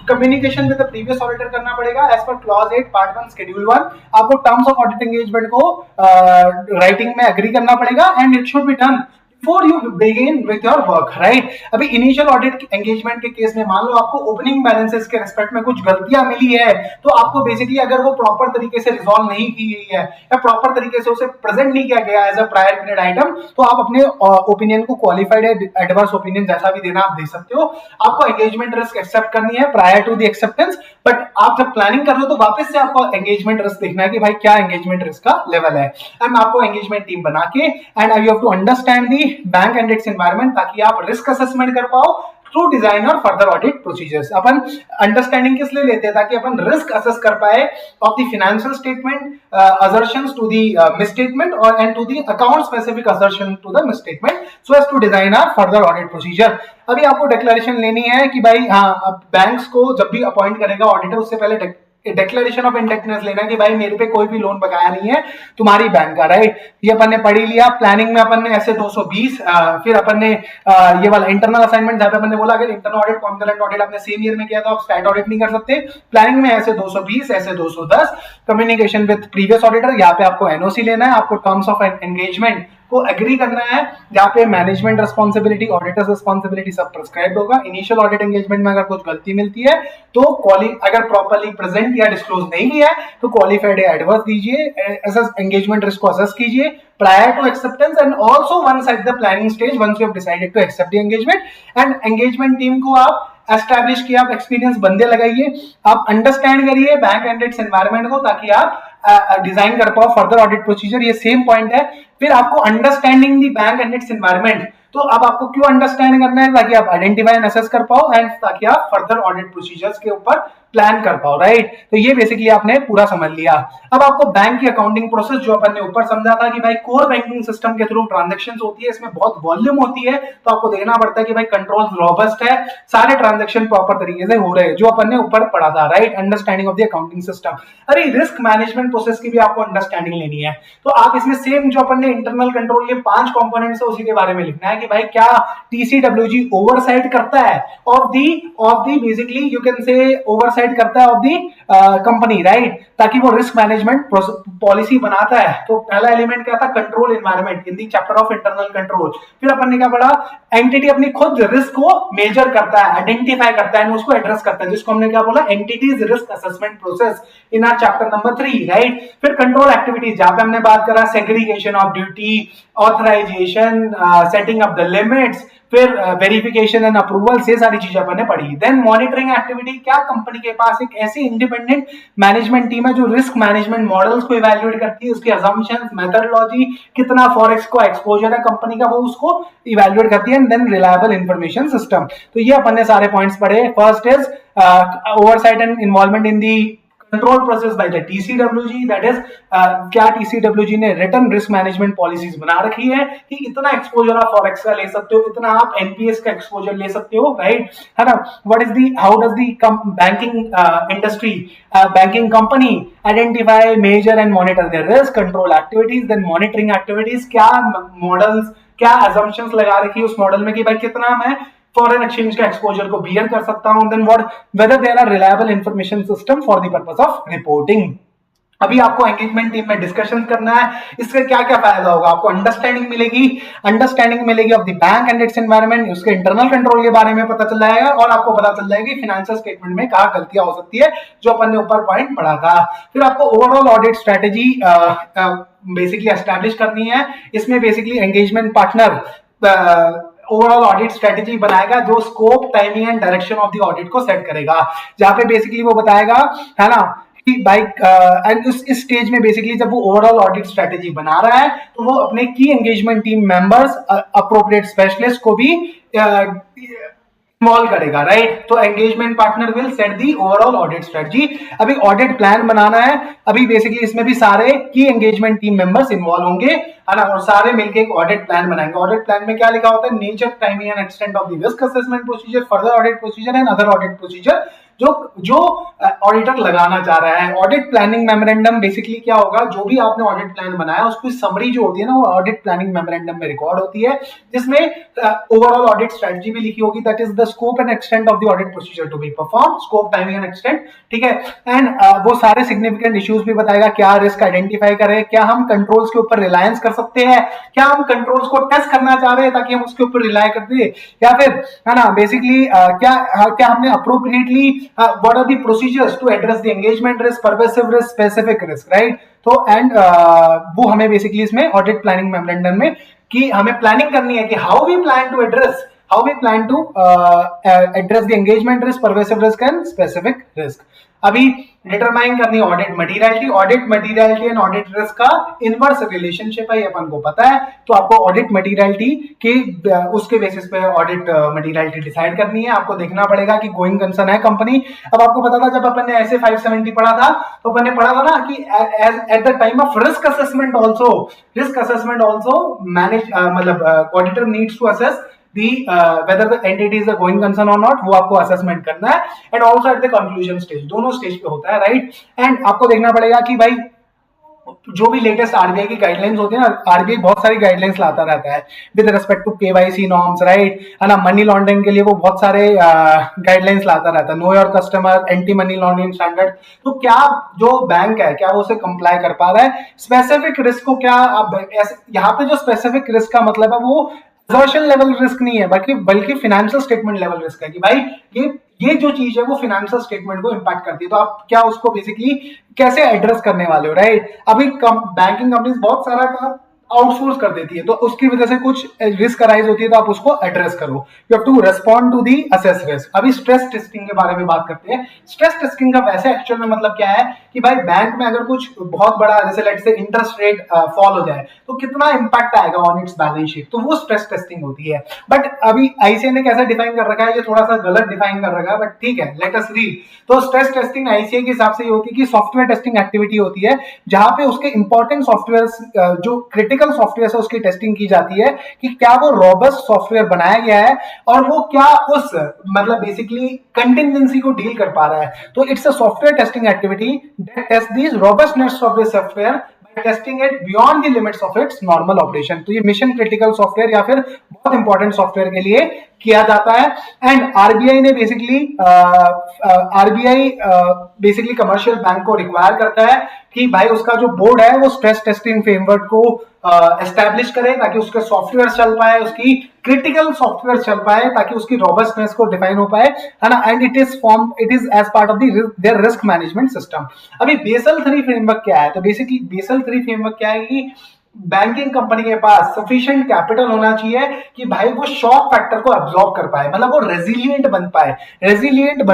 communication with the previous auditor करना पड़ेगा as per clause 8 part 1 schedule 1। आपको टर्म्स ऑफ ऑडिट एंगेजमेंट को राइटिंग में एग्री करना पड़ेगा, and it should be done before you begin with your work, right. अभी इनिशियल ऑडिट एंगेजमेंट के case में मान लो आपको ओपनिंग बैलेंसेस के रिस्पेक्ट में कुछ गलतियां मिली है, तो आपको बेसिकली अगर वो प्रॉपर तरीके से रिजॉल्व नहीं की गई है या प्रॉपर तरीके से उसे प्रेजेंट नहीं किया गया as a prior period item, तो आप अपने ओपिनियन को क्वालिफाइड एडवर्स ओपिनियन जैसा भी देना आप दे सकते हो। आपको एंगेजमेंट रिस्क एक्सेप्ट करनी है prior to the acceptance, but आप जब प्लानिंग कर रहे हो तो वापस से आपको एंगेजमेंट रिस्क देखना है कि भाई क्या एंगेजमेंट रिस्क का लेवल है, एंड आपको एंगेजमेंट टीम बना के and you have to understand the bank and its environment, ताकि आप रिस्क असेसमेंट कर पाओ थ्रू डिजाइन और फर्दर ऑडिट प्रोसीजर्स। अपन अंडरस्टैंडिंग किस लिए लेते हैं, ताकि अपन रिस्क असेस कर पाए of the financial statement assertions to the misstatement or and to the account specific assertion to the misstatement, so as to design a further audit procedure। अभी आपको डिक्लेरेशन लेनी है कि भाई हाँ, बैंक्स को जब भी अपॉइंट करेगा ऑडिटर उससे पहले डिक्लेरेशन ऑफ इंडेक्टनेस लेना कि भाई मेरे पे कोई भी लोन बकाया नहीं है तुम्हारी बैंक का, राइट। ये अपन ने पढ़ी लिया। प्लानिंग में अपन ने ऐसे 220, फिर अपन ने ये वाला इंटरनल असाइनमेंट जहां पे अपन ने बोला अगर इंटरनल ऑडिट कॉन्करेंट ऑडिट आपने सेम ईयर में किया तो आप स्टैट ऑडिट नहीं कर सकते। प्लानिंग में ऐसे 220, ऐसे 210। कम्युनिकेशन विद प्रीवियस ऑडिटर, यहाँ पे आपको एनओसी लेना है, आपको टर्म्स ऑफ एंगेजमेंट को एग्री करना है, जहाँ पे मैनेजमेंट रिस्पॉन्सिबिलिटी, ऑडिटर्स रिस्पॉन्सिबिलिटी सब प्रिस्क्राइब होगा। इनिशियल ऑडिट एंगेजमेंट में अगर कुछ गलती मिलती है तो अगर प्रॉपर्ली प्रेजेंट या डिस्क्लोज नहीं किया है तो क्वालिफाइड एडवर्स दीजिए, एंगेजमेंट रिस्क को असेस कीजिए prior to acceptance and also once at the planning stage once you have decided to accept the engagement, and engagement team को आप एस्टैब्लिश किया, आप एक्सपीरियंस बंदे लगाइए, आप अंडरस्टैंड करिए बैंक एंड इट्स एनवायरनमेंट को, ताकि आप डिजाइन कर पाओ फर्दर ऑडिट प्रोसीजर। ये सेम पॉइंट है। फिर आपको understanding the bank and its environment, तो अब आपको क्यों अंडरस्टैंड करना है, ताकि आप आइडेंटिफाई एंड असेस कर पाओ एंड ताकि आप फर्दर ऑडिट प्रोसीजर्स के ऊपर प्लान कर पाओ, राइट। तो ये बेसिकली आपने पूरा समझ लिया। अब आपको बैंक की अकाउंटिंग प्रोसेस जो अपन ने ऊपर समझा था कि भाई कोर बैंकिंग सिस्टम के थ्रू ट्रांजैक्शंस होती है, इसमें बहुत वॉल्यूम होती है, तो आपको देखना पड़ता है कि भाई कंट्रोल रॉबस्ट है, सारे ट्रांजैक्शन प्रॉपर तरीके से हो रहे हैं, जो अपन ने ऊपर पढ़ा था, right. Understanding of the accounting system. अरे रिस्क मैनेजमेंट प्रोसेस की भी आपको अंडरस्टैंडिंग लेनी है, तो आप इसमें सेम जो अपन ने इंटरनल कंट्रोल के 5 कंपोनेंट्स है उसी के बारे में लिखना है कि भाई क्या टीसीडब्ल्यूजी ओवरसाइट करता है of the basically you can say oversight करता है ऑफ दी कंपनी, राइट, ताकि वो रिस्क मैनेजमेंट पॉलिसी बनाता है। तो पहला एलिमेंट क्या था, control environment in the chapter of internal control. फिर अपन ने क्या पढ़ा, एंटिटी अपनी खुद रिस्क को मेजर करता है, आइडेंटिफाई करता है, उसको एड्रेस करता है, जिसको हमने क्या बोला, entities risk assessment process in our chapter number 3, right. फिर कंट्रोल एक्टिविटीज, जहां पे हमने बात करा segregation of duty, authorization, setting up the limits, फिर वेरिफिकेशन एंड अप्रूवल, से सारी चीजें अपन ने पढ़ी। देन मॉनिटरिंग एक्टिविटी, क्या कंपनी के पास एक ऐसी इंडिपेंडेंट मैनेजमेंट टीम है जो रिस्क मैनेजमेंट मॉडल्स को इवैल्यूएट करती है, उसकी असम्पशंस, मेथडोलॉजी, कितना फॉरेक्स को एक्सपोजर है कंपनी का, वो उसको इवैल्यूएट करती है। And then reliable information system. तो ये अपन ने सारे पॉइंट्स पढ़े। First is oversight and involvement in the control process by the TCWG, that is क्या टीसीडब्ल्यूजी ने रिटर्न रिस्क मैनेजमेंट पॉलिसीज बना रखी है कि इतना एक्सपोजर आप फॉरेक्स का ले सकते हो, इतना आप एनपीएस का एक्सपोजर ले सकते हो, राइट, है ना। What is the, how does the banking industry, banking company identify, measure and monitor their risk, control activities, then monitoring activities, क्या मॉडल्स, क्या असम्पशंस लगा रखी है उस मॉडल में कि भाई कितना मैं फॉरेन एक्सचेंज का एक्सपोजर को बियर कर सकता हूं, then what whether there are reliable information system for the purpose of reporting. अभी आपको एंगेजमेंट टीम में डिस्कशन करना है, इससे क्या क्या फायदा होगा, आपको अंडरस्टैंडिंग मिलेगी of the bank and its environment, उसके इंटरनल कंट्रोल के बारे में पता चल जाएगा, और आपको पता चल जाएगी फाइनेंशियल स्टेटमेंट में कहां गलतियां हो सकती है, जो अपन ने ऊपर पॉइंट पढ़ा था। फिर आपको overall audit strategy basically establish करनी है। इसमें basically engagement partner overall audit strategy बनाएगा, जो scope, timing and direction of the audit को सेट करेगा, जहां पे बेसिकली वो बताएगा, है ना, कि भाई एंड इस स्टेज में बेसिकली जब वो ओवरऑल ऑडिट स्ट्रेटेजी बना रहा है तो वो अपने की engagement team members, appropriate specialist को भी इन्वॉल्व करेगा, राइट। तो engagement partner will set the overall audit strategy. अभी ऑडिट प्लान बनाना है, अभी बेसिकली इसमें भी सारे की एंगेजमेंट टीम मेंबर्स इन्वॉल्व होंगे, है ना, और सारे मिलकर एक ऑडिट प्लान बनाएंगे। ऑडिट प्लान में क्या लिखा होता है, nature, timing and extent of the risk assessment procedure, further audit procedure and other audit procedure जो जो ऑडिटर लगाना चाह रहा है। ऑडिट प्लानिंग मेमोरेंडम बेसिकली क्या होगा, जो भी आपने ऑडिट प्लान बनाया उसकी समरी जो होती है ना, वो ऑडिट प्लानिंग मेमोरेंडम में रिकॉर्ड होती है, जिसमें ओवरऑल ऑडिट स्ट्रेटजी भी लिखी होगी, that is the scope and extent of the audit procedure to be perform, scope, timing and extent, ठीक है। एंड वो सारे सिग्निफिकेंट इश्यूज भी बताएगा, क्या रिस्क आइडेंटिफाई करें, क्या हम कंट्रोल्स के ऊपर रिलायंस कर सकते हैं, क्या हम कंट्रोल्स को टेस्ट करना चाह रहे हैं ताकि हम उसके ऊपर रिलाय कर दे, या फिर है ना बेसिकली क्या हमने appropriately what are the procedures to address the engagement risk, pervasive risk, specific risk, right. तो एंड वो हमें बेसिकली इसमें ऑडिट प्लानिंग मेमोरेंडम में कि हमें प्लानिंग करनी है कि how we plan to address the engagement risk, pervasive risk and specific risk. अभी डिटरमाइन करनी है audit materiality and audit risk का इनवर्स रिलेशनशिप है, ये अपन को पता है। तो आपको ऑडिट मटीरियलिटी के उसके बेसिस पे ऑडिट मटीरियलिटी डिसाइड करनी है। आपको देखना पड़ेगा कि गोइंग कंसर्न है कंपनी। अब आपको पता था जब अपन ने ऐसे 570 पढ़ा था, तो अपन ने पढ़ा था ना कि at the time of risk assessment also manage मतलब auditor needs to assess whether the entity is a going concern or not, वो आपको असेसमेंट करना है। And also at the conclusion stage, दोनों स्टेज पे होता है, राइट। एंड आपको देखना पड़ेगा कि भाई जो भी लेटेस्ट आरबीआई की गाइडलाइंस होती है ना, आरबीआई बहुत सारी गाइडलाइंस लाता रहता है with respect to KYC norms, right, है ना। मनी लॉन्ड्रिंग के लिए वो बहुत सारे गाइडलाइंस लाता रहता है, know your customer, anti money laundering standard. तो क्या जो बैंक है क्या वो उसे कंप्लाई कर पा रहा है? स्पेसिफिक रिस्क को क्या आप यहाँ पे जो स्पेसिफिक रिस्क का मतलब है वो एग्जॉर्शन लेवल रिस्क नहीं है, बल्कि फाइनेंशियल स्टेटमेंट लेवल रिस्क है कि भाई ये जो चीज है वो फाइनेंशियल स्टेटमेंट को इंपैक्ट करती है। तो आप क्या उसको बेसिकली कैसे एड्रेस करने वाले हो, राइट। अभी बैंकिंग कंपनीज बहुत सारा का आउटसोर्स कर देती है, तो उसकी वजह से कुछ रिस्क अराइज होती है, तो आप उसको एड्रेस करो। You have to respond to the assess risk. अभी स्ट्रेस टेस्टिंग के बारे में बात करते हैं। स्ट्रेस टेस्टिंग का वैसे एक्चुअल में मतलब क्या है कि भाई बैंक में अगर कुछ बहुत बड़ा जैसे let's say interest rate fall हो जाए तो कितना इंपैक्ट आएगा ऑन इट्स बैलेंस शीट, तो वो स्ट्रेस टेस्टिंग होती है। बट अभी आईसीए ने कैसे डिफाइन कर रखा है, ये थोड़ा सा गलत डिफाइन कर रखा है, बट ठीक है, लेट अस रीड। तो स्ट्रेस टेस्टिंग आईसीए के हिसाब से ये होती है कि सॉफ्टवेयर टेस्टिंग एक्टिविटी होती है जहां पे उसके इंपॉर्टेंट सॉफ्टवेयर जो क्रिटिकल सॉफ्टवेयर है उसकी टेस्टिंग की जाती है कि क्या वो रॉबस्ट सॉफ्टवेयर बनाया गया है और वो क्या उस मतलब बेसिकली कंटिजेंसी को डील कर पा रहा है। तो it's a software testing activity that test this robustness of the software testing it beyond the limits of its normal operation. तो ये मिशन क्रिटिकल सॉफ्टवेयर या फिर बहुत इंपॉर्टेंट सॉफ्टवेयर के लिए किया जाता है। एंड आरबीआई ने बेसिकली कमर्शियल बैंक को रिक्वायर करता है कि भाई उसका जो बोर्ड है वो स्ट्रेस टेस्टिंग फ्रेमवर्क को एस्टैब्लिश करे ताकि उसके सॉफ्टवेयर चल पाए, उसकी क्रिटिकल सॉफ्टवेयर चल पाए, ताकि उसकी रॉबस्टनेस को डिफाइन हो पाए, है ना। And it is as part of their risk management system. अभी बेसल 3 फ्रेमवर्क क्या है? तो बेसिकली बेसल 3 फ्रेमवर्क क्या है कि बैंकिंग कंपनी के पास सफिशिएंट कैपिटल होना चाहिए कि भाई वो शॉक फैक्टर को अब्सॉर्ब कर पाए, मतलब वो रेजिलिएंट बन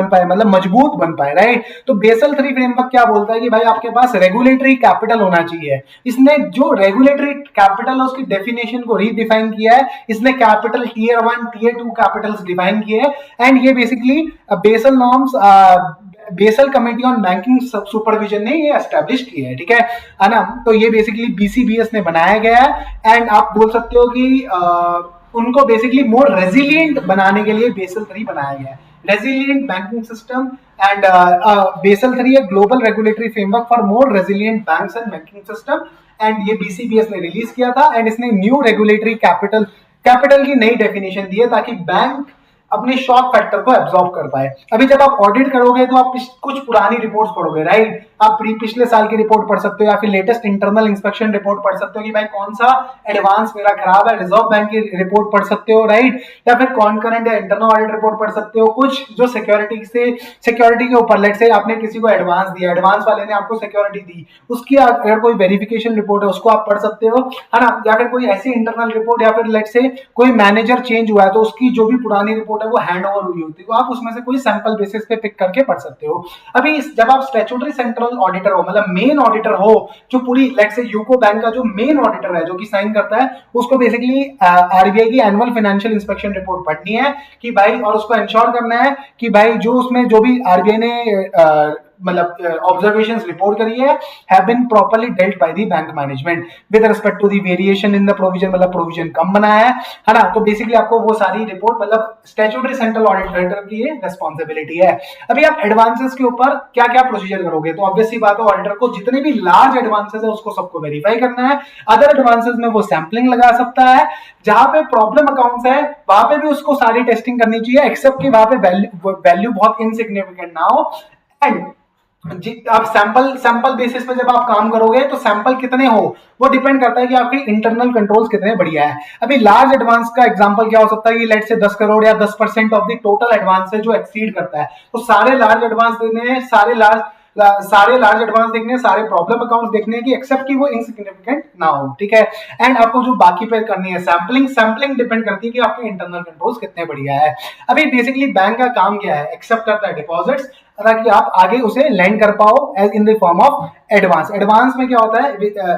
पाए मतलब मजबूत बन पाए, राइट। तो बेसल 3 फ्रेमवर्क क्या बोलता है कि भाई आपके पास रेगुलेटरी कैपिटल होना चाहिए। इसने जो रेगुलेटरी कैपिटल है उसकी डेफिनेशन को रीडिफाइन किया है। इसने capital tier 1 tier 2 capitals define किए हैं। एंड ये basically Basel norms Basel committee on banking supervision ने ये एस्टैब्लिश किया है, ठीक है ना। तो ये बेसिकली बीसीबीएस ने बनाया गया है। एंड आप बोल सकते हो कि उनको बेसिकली मोर रेजिलिएंट बनाने के लिए बेसल 3 बनाया गया है, resilient banking system. And Basel 3 है global regulatory framework for more resilient banks and banking system. And ये बीसीबीएस ने रिलीज किया था। एंड इसने न्यू रेगुलेटरी कैपिटल की नई डेफिनेशन दी है ताकि बैंक अपने शॉक फैक्टर को एब्सॉर्ब कर पाए। अभी जब आप ऑडिट करोगे तो आप कुछ पुरानी रिपोर्ट्स पढ़ोगे, राइट। आप पिछले साल की रिपोर्ट पढ़ सकते हो या फिर लेटेस्ट इंटरनल इंस्पेक्शन रिपोर्ट पढ़ सकते हो कि भाई कौन सा एडवांस मेरा खराब है, रिजर्व बैंक की रिपोर्ट पढ़ सकते हो, राइट। या फिर कॉन्करेंट या इंटरनल ऑडिट रिपोर्ट पढ़ सकते हो। कुछ जो सिक्योरिटी के ऊपर लेट से आपने किसी को एडवांस दिया, एडवांस वाले ने आपको सिक्योरिटी दी, उसकी अगर कोई वेरिफिकेशन रिपोर्ट है उसको आप पढ़ सकते हो, है ना। या फिर कोई ऐसी इंटरनल रिपोर्ट या फिर लेट से कोई मैनेजर चेंज हुआ है तो उसकी जो भी पुरानी रिपोर्ट है वो हैंड ओवर हुई होती है, तो आप उसमें से कोई सैंपल बेसिस पे पिक करके पढ़ सकते हो। अभी जब आप स्टैट्यूटरी सेंट्रल ऑडिटर हो, मतलब मेन ऑडिटर हो, जो पूरी लेट्स से यूको बैंक का जो मेन ऑडिटर है जो कि साइन करता है, उसको बेसिकली आरबीआई की एनुअल फाइनेंशियल इंस्पेक्शन रिपोर्ट पढ़नी है कि भाई, और उसको इंश्योर करना है कि भाई जो उसमें जो भी आरबीआई ने मतलब ऑब्जर्वेशंस रिपोर्ट करी है have been properly dealt by the bank management with respect to the variation in the provision, मतलब प्रोविजन कम बनाया है ना। तो बेसिकली आपको वो सारी रिपोर्ट, मतलब स्टैट्यूटरी सेंट्रल ऑडिटर की रेस्पॉन्सिबिलिटी है। अभी आप एडवांसेस के ऊपर क्या क्या प्रोसीजर करोगे, तो ऑब्वियसली बात है ऑडिटर को जितने भी लार्ज एडवांसेस है उसको सबको वेरीफाई करना है। अदर एडवांसेस में वो सैंपलिंग लगा सकता है। जहां पे प्रॉब्लम अकाउंट्स है वहां पे भी उसको सारी टेस्टिंग करनी चाहिए, एक्सेप्ट कि वहां पे वैल्यू बहुत इनसिग्निफिकेंट ना हो। एंड आप सैंपल बेसिस पे जब आप काम करोगे तो सैंपल कितने हो वो डिपेंड करता है कि आपकी इंटरनल कंट्रोल्स कितने बढ़िया है। अभी लार्ज एडवांस का एग्जांपल क्या हो सकता है कि लेट से 10 करोड़ या 10% ऑफ द टोटल एडवांस है जो एक्सीड करता है, तो सारे लार्ज एडवांस देने हैं, सारे लार्ज एडवांस देखने, सारे प्रॉब्लम अकाउंट्स देखने हैं कि एक्सेप्ट कि वो इनसिग्निफिकेंट ना हो, ठीक है। एंड आपको जो बाकी पे करनी है सैंपलिंग डिपेंड करती है कि आपके इंटरनल कंट्रोल्स कितने बढ़िया है। अभी बेसिकली बैंक का काम क्या है, एक्सेप्ट करता है डिपॉजिट्स ताकि आप आगे उसे लैंड कर पाओ as in the form of advance. Advance में क्या होता है,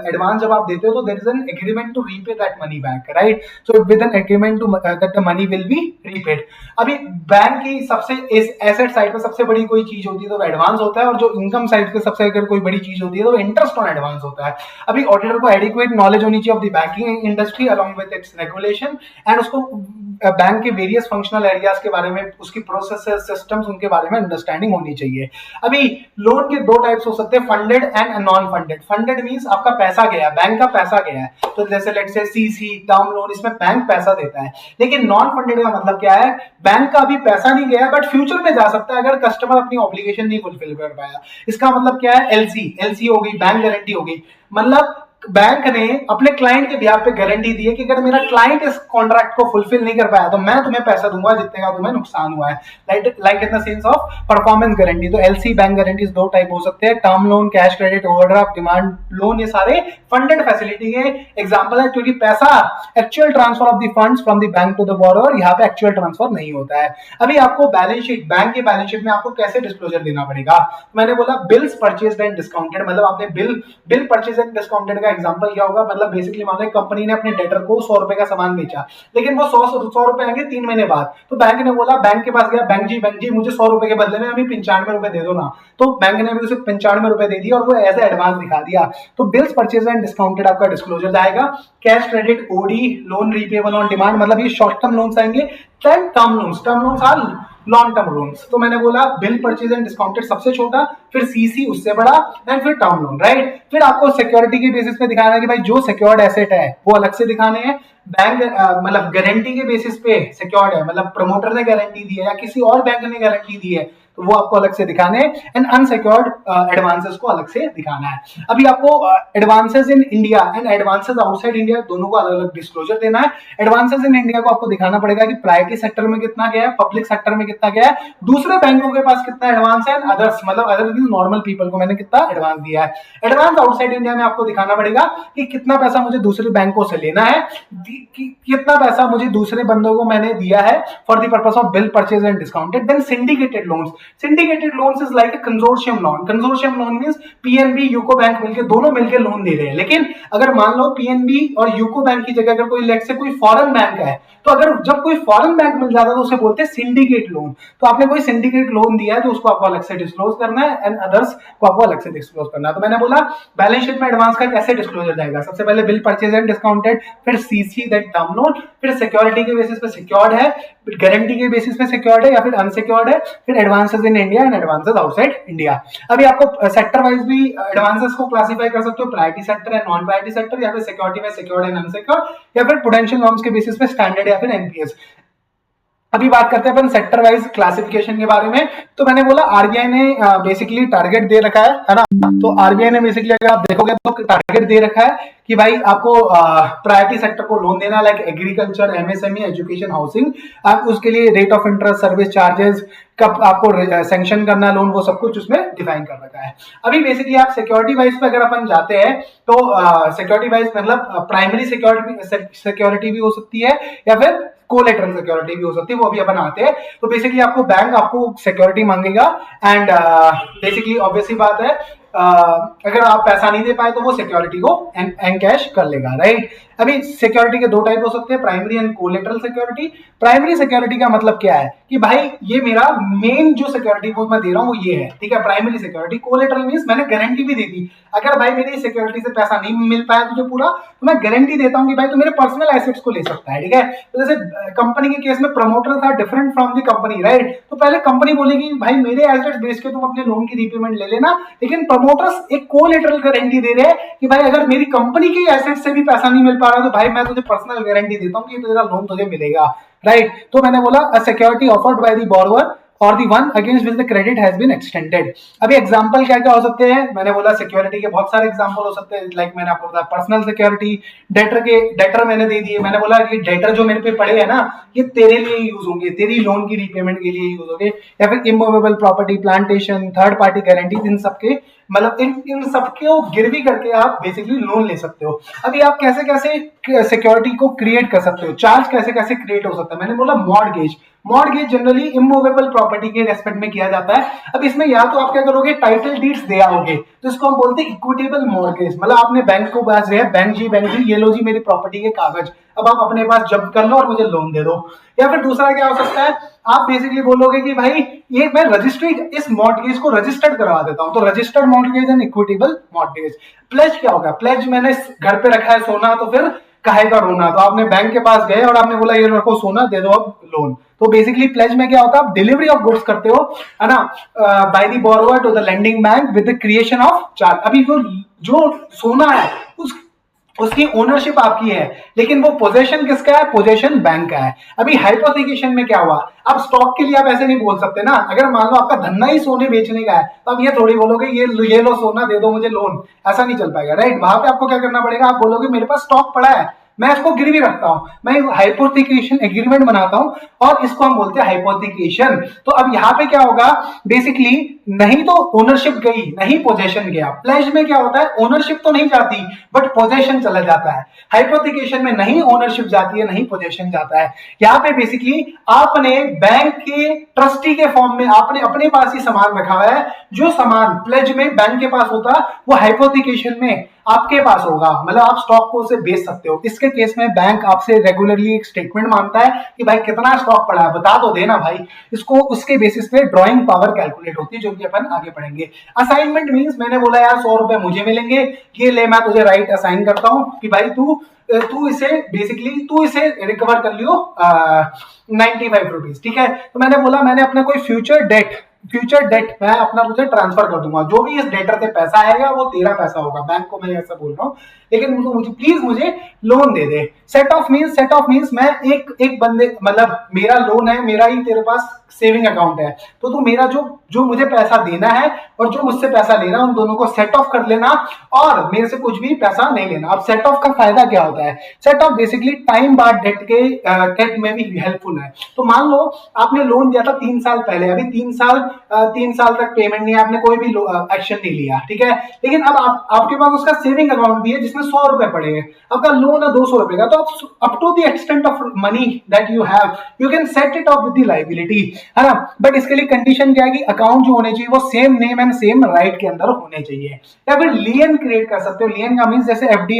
एडवांस जब आप देते हो तो there is an agreement to repay that money back, right. So with an agreement to that the money will be repaid. अभी बैंक की सबसे इस एसेट साइड पे सबसे बड़ी कोई चीज होती है तो एडवांस होता है, और जो इनकम साइड पे सबसे अगर कोई बड़ी चीज होती है तो इंटरेस्ट ऑन एडवांस होता है। अभी ऑडिटर को एडिक्वेट नॉलेज होनी चाहिए of the banking industry along with its regulation, and उसको बैंक के वेरियस फंक्शनल एरियाज के बारे में, उसकी प्रोसेसेस सिस्टम्स उनके बारे में अंडरस्टैंडिंग होनी चाहिए। अभी लोन के दो टाइप्स हो सकते हैं, funded and non funded. Funded means आपका पैसा गया, बैंक का पैसा गया है, तो जैसे let's say CC term loan, इसमें बैंक पैसा देता है। लेकिन नॉन फंडेड का मतलब क्या है, बैंक का अभी पैसा नहीं गया बट फ्यूचर में जा सकता है अगर कस्टमर अपनी ऑब्लिगेशन नहीं फुलफिल कर पाया। इसका मतलब क्या है, एलसी हो गई, बैंक गारंटी हो गई। मतलब बैंक ने अपने क्लाइंट के बिहाफ पे गारंटी दी है कि अगर मेरा क्लाइंट इस कॉन्ट्रैक्ट को फुलफिल नहीं कर पाया तो मैं तुम्हें पैसा दूंगा जितने का तुम्हें नुकसान हुआ है, like in the sense of performance guarantee. तो एलसी बैंक गारंटीज दो टाइप हो सकते हैं, term loan, cash credit, overdraft, demand loan, ये सारे फंडेड फैसिलिटी के एग्जांपल है, क्योंकि पैसा actual transfer of the funds from the bank to the borrower, यहाँ पे एक्चुअल ट्रांसफर नहीं होता है। अभी आपको बैलेंस शीट, बैंक के बैलेंस शीट में आपको कैसे डिस्क्लोजर देना पड़ेगा, मैंने बोला बिल्स परचेज्ड एंड डिस्काउंटेड, मतलब आपने बिल परचेज एंड डिस्काउंटेड का एग्जांपल क्या होगा, मतलब बेसिकली मान लो कंपनी ने अपने डेटर को 100 रुपए का सामान बेचा, लेकिन वो 100 रुपए आएंगे 3 महीने बाद, तो बैंक ने बोला, बैंक के पास गया, बैंक जी मुझे 100 रुपए के बदले में अभी 95 रुपए दे दो ना, तो बैंक ने भी उसे 95 रुपए दे दिया और वो एज एडवांस दिखा दिया। तो बिल्स परचेज एंड डिस्काउंटेड आपका डिस्क्लोजर आएगा। Cash credit, OD loan repayable on demand, मतलब ये शॉर्ट टर्म लोन्स आएंगे। Then term loans are long term loans. तो मैंने बोला बिल परचेज एंड डिस्काउंटेड सबसे छोटा, फिर सीसी उससे बड़ा, एंड फिर टर्म लोन, राइट। फिर आपको सिक्योरिटी के बेसिस पे दिखाना है कि भाई जो सिक्योर्ड एसेट है वो अलग से दिखाने हैं। बैंक मतलब गारंटी के बेसिस पे सिक्योर्ड है, मतलब प्रमोटर ने गारंटी दी है या किसी और बैंक ने गारंटी दी है, तो वो आपको अलग से दिखाने हैं। एंड अनसिक्योर्ड एडवांसेस को अलग से दिखाना है। अभी आपको advances in India and advances outside India दोनों को अलग अलग डिस्क्लोजर देना है। एडवांसेस इन इंडिया को आपको दिखाना पड़ेगा कि प्रायोरिटी सेक्टर में कितना गया है, पब्लिक सेक्टर में कितना गया है, दूसरे बैंकों के पास कितना एडवांस है, अदर्स मतलब अदर नॉर्मल पीपल को मैंने कितना एडवांस दिया है। एडवांस आउटसाइड इंडिया में आपको दिखाना पड़ेगा कि कितना पैसा मुझे दूसरे बैंकों से लेना है, कितना पैसा मुझे दूसरे बंदों को मैंने दिया है for the purpose of bill purchase and discounted. Then syndicated loans, syndicated loans is like a consortium loan. Consortium loan means PNB UCO bank मिलके दोनों मिलके लोन दे रहे हैं, लेकिन अगर मान लो पीएनबी और यूको बैंक की जगह अगर कोई लेट से कोई फॉरेन बैंक है, तो अगर जब कोई फॉरेन बैंक मिल जाता है तो उसे बोलते हैं सिंडिकेट लोन। तो आपने कोई सिंडिकेट लोन दिया है तो उसको आपको अलग से डिस्क्लोज करना है एंड अदर्स को आपको अलग से डिस्क्लोज करना है। तो मैंने बोला बैलेंस शीट में एडवांस का कैसे डिस्क्लोजर जाएगा, सबसे पहले बिल परचेज एंड डिस्काउंटेड, फिर सीसी, देन टर्म लोन, फिर सिक्योरिटी के बेसिस पे सिक्योर्ड है, गारंटी के बेसिस पे सिक्योर्ड है या फिर अनसिक्योर्ड है, फिर advances in India and advances outside India. अभी आपको सेक्टर वाइज भी एडवांसेस को क्लासिफाई कर सकते हो, priority sector and non priority sector, या फिर सिक्योरिटी में सिक्योर्ड एंड अनसिक्योर्ड, या फिर प्रूडेंशियल नॉर्म्स के बेसिस पे स्टैंडर्ड या फिर एनपीएस। अभी बात करते हैं अपन सेक्टर वाइज क्लासिफिकेशन के बारे में। तो मैंने बोला आरबीआई ने बेसिकली टारगेट दे रखा है ना। तो आरबीआई ने बेसिकली अगर आप देखोगे तो टारगेट दे रखा है कि भाई आपको प्रायोरिटी सेक्टर को लोन देना, like agriculture, MSME, education, housing. आप उसके लिए rate of interest, service charges, कब आपको सैंक्शन करना लोन, वो सब कुछ उसमें डिफाइन कर रखा है। अभी बेसिकली आप सिक्योरिटी वाइज पे अगर अपन जाते हैं तो सिक्योरिटी वाइज मतलब प्राइमरी सिक्योरिटी भी हो सकती है या फिर कोलेटरल सिक्योरिटी भी हो सकती है, वो अभी अपन आते हैं। तो बेसिकली आपको बैंक आपको सिक्योरिटी मांगेगा एंड बेसिकली ऑब्वियसली बात है अगर आप पैसा नहीं दे पाए तो वो सिक्योरिटी को एनकैश कर लेगा, राइट। अभी सिक्योरिटी के दो टाइप हो सकते हैं, primary and collateral security. Primary security का मतलब क्या है कि भाई ये मेरा मेन जो सिक्योरिटी वो मैं दे रहा हूँ वो ये है, ठीक है, प्राइमरी सिक्योरिटी। कोलेटरल मींस मैंने गारंटी भी दे दी, अगर भाई मेरी सिक्योरिटी से पैसा नहीं मिल पाया तुझे पूरा, तो मैं गारंटी देता हूँ कि भाई तू मेरे पर्सनल एसेट्स को ले सकता है, ठीक है। तो जैसे कंपनी के केस में प्रमोटर था different from the company, right. तो पहले कंपनी बोलेगी भाई मेरे एसेट्स बेच के तुम अपने लोन की रीपेमेंट ले लेना, लेकिन प्रमोटर्स एक कोलेटरल गारंटी दे रहे हैं कि भाई अगर मेरी कंपनी के एसेट से भी पैसा नहीं मिल पा रहा तो भाई मैं तुझे पर्सनल गारंटी देता हूँ कि तेरा लोन तुझे मिलेगा, राइट। तो मैंने बोला a security offered by the borrower और the one against which the credit has been extended. अभी एग्जांपल क्या क्या हो सकते हैं, मैंने बोला सिक्योरिटी के बहुत सारे एग्जांपल हो सकते हैं, लाइक मैंने आपको बताया पर्सनल सिक्योरिटी, डेटर मैंने दे दिए, मैंने बोला ये डेटर जो मेरे पे पड़े हैं ना ये तेरे लिए यूज होंगे, तेरी लोन की रीपेमेंट के लिए यूज होंगे। या फिर immovable property, plantation, third party guarantee, इन सबके मतलब इन सबको गिरवी करके आप बेसिकली लोन ले सकते हो। अभी आप कैसे कैसे सिक्योरिटी को क्रिएट कर सकते हो, चार्ज कैसे कैसे क्रिएट हो सकता है, मैंने बोला mortgage. Mortgage generally immovable property के रेस्पेक्ट में किया जाता है। अब इसमें या तो आप क्या करोगे, टाइटल डीड्स दे आओगे, तो इसको हम बोलते हैं इक्विटेबल मॉर्गेज। मतलब आपने बैंक को पास है, बैंक जी ये लो जी मेरी प्रॉपर्टी के कागज, अब आप अपने पास जब्त कर लो और मुझे लोन दे दो। या फिर दूसरा क्या हो सकता है, आप बेसिकली बोलोगे कि भाई ये मैं रजिस्ट्री इस मॉर्गेज को रजिस्टर्ड करवा देता हूं, तो registered mortgage and equitable mortgage. Pledge क्या होगा, प्लेज मैंने घर पे रखा है सोना तो फिर काहे का रोना, तो आपने बैंक के पास गए और आपने बोला ये रखो सोना, दे दो अब लोन। तो बेसिकली प्लेज में क्या होता है, आप डिलीवरी ऑफ गुड्स करते हो, है ना, by the borrower to the lending bank with the creation of charge. अभी जो सोना है उसकी ओनरशिप आपकी है, लेकिन वो पोजेशन किसका है, पोजेशन बैंक का है। अभी हाइपोथिकेशन में क्या हुआ, अब स्टॉक के लिए आप ऐसे नहीं बोल सकते ना, अगर मान लो आपका धंधा ही सोने बेचने का है तो आप ये थोड़ी बोलोगे ये लो सोना दे दो मुझे लोन, ऐसा नहीं चल पाएगा, राइट। वहां पे आपको क्या करना पड़ेगा, आप बोलोगे मेरे पास स्टॉक पड़ा है, मैं इसको गिरवी रखता हूं, मैं हाइपोथिकेशन एग्रीमेंट बनाता हूं और इसको हम बोलते हैं हाइपोथिकेशन। तो अब यहाँ पे क्या होगा, बेसिकली नहीं तो ओनरशिप गई, नहीं पोजेशन गया। प्लेज में क्या होता है, ओनरशिप तो नहीं जाती बट पोजेशन चला जाता है। हाइपोथिकेशन में नहीं ओनरशिप जाती है, नहीं पोजेशन जाता है। यहाँ पे बेसिकली आपने बैंक के ट्रस्टी के फॉर्म में आपने अपने पास ही सामान रखा हुआ है, जो सामान प्लेज में बैंक के पास होता वो हाइपोथिकेशन में आपके पास होगा, मतलब आप स्टॉक को उसे बेच सकते हो। इसके केस में बैंक आपसे रेगुलरली एक स्टेटमेंट मांगता है कि भाई कितना स्टॉक पड़ा है बता दो देना भाई, इसको उसके बेसिस पे ड्रॉइंग पावर कैलकुलेट होती है, जो कि अपन आगे पढ़ेंगे। असाइनमेंट मींस मैंने बोला यार 100 रुपए मुझे मिलेंगे, ये ले मैं तुझे राइट असाइन करता हूं कि भाई तू इसे बेसिकली तू इसे रिकवर कर लियो 95 रुपीज, ठीक है। तो मैंने बोला मैंने अपना कोई फ्यूचर डेट मैं अपना तुझे ट्रांसफर कर दूंगा, जो भी इस डेटर से पैसा आएगा वो तेरा पैसा होगा, बैंक को मैं ऐसा बोल रहा हूँ, लेकिन मुझे प्लीज मुझे loan they they. Set of means मैं एक बंदे मतलब मेरा लोन है, मेरा ही तेरे पास सेविंग अकाउंट है, तो तू मेरा जो मुझे पैसा देना है और जो मुझसे पैसा लेना है उन दोनों को सेट ऑफ कर लेना और मेरे से कुछ भी पैसा नहीं लेना। अब सेट ऑफ का फायदा क्या होता है, सेट ऑफ बेसिकली टाइम बाद डेट में भी हेल्पफुल है। तो मान लो आपने लोन दिया था 3 साल पहले, अभी 3 साल तक पेमेंट नहीं है, आपने कोई भी एक्शन नहीं लिया, ठीक है, लेकिन अब आपके पास उसका सेविंग अकाउंट भी है जिसमें 100 रुपए पड़े हैं, आपका लोन है 200 रुपए का, तो up to the extent of money that you have you can set it off with the liability, है ना। बट इसके लिए कंडीशन क्या है कि अकाउंट जो होने चाहिए वो same name and same right के अंदर होने चाहिए। या फिर लियन क्रिएट कर सकते हो, लियन का मींस जैसे एफडी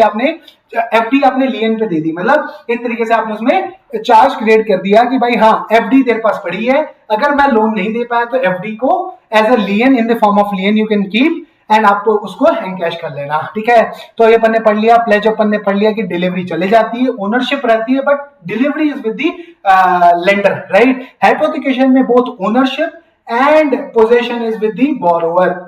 आपने लियन पे दे दी, मतलब एक तरीके से आपने उसमें चार्ज क्रिएट कर दिया कि भाई हाँ एफडी तेरे पास पड़ी है, अगर मैं लोन नहीं दे पाया तो एफडी को as a lien in the form of lien you can keep and आपको उसको एनकैश कर लेना, ठीक है। तो ये अपन ने पढ़ लिया, प्लेज अपन ने पढ़ लिया कि डिलीवरी चले जाती है, ओनरशिप रहती है but delivery is with the lender, right. Hypothecation में both ownership and possession is with the borrower.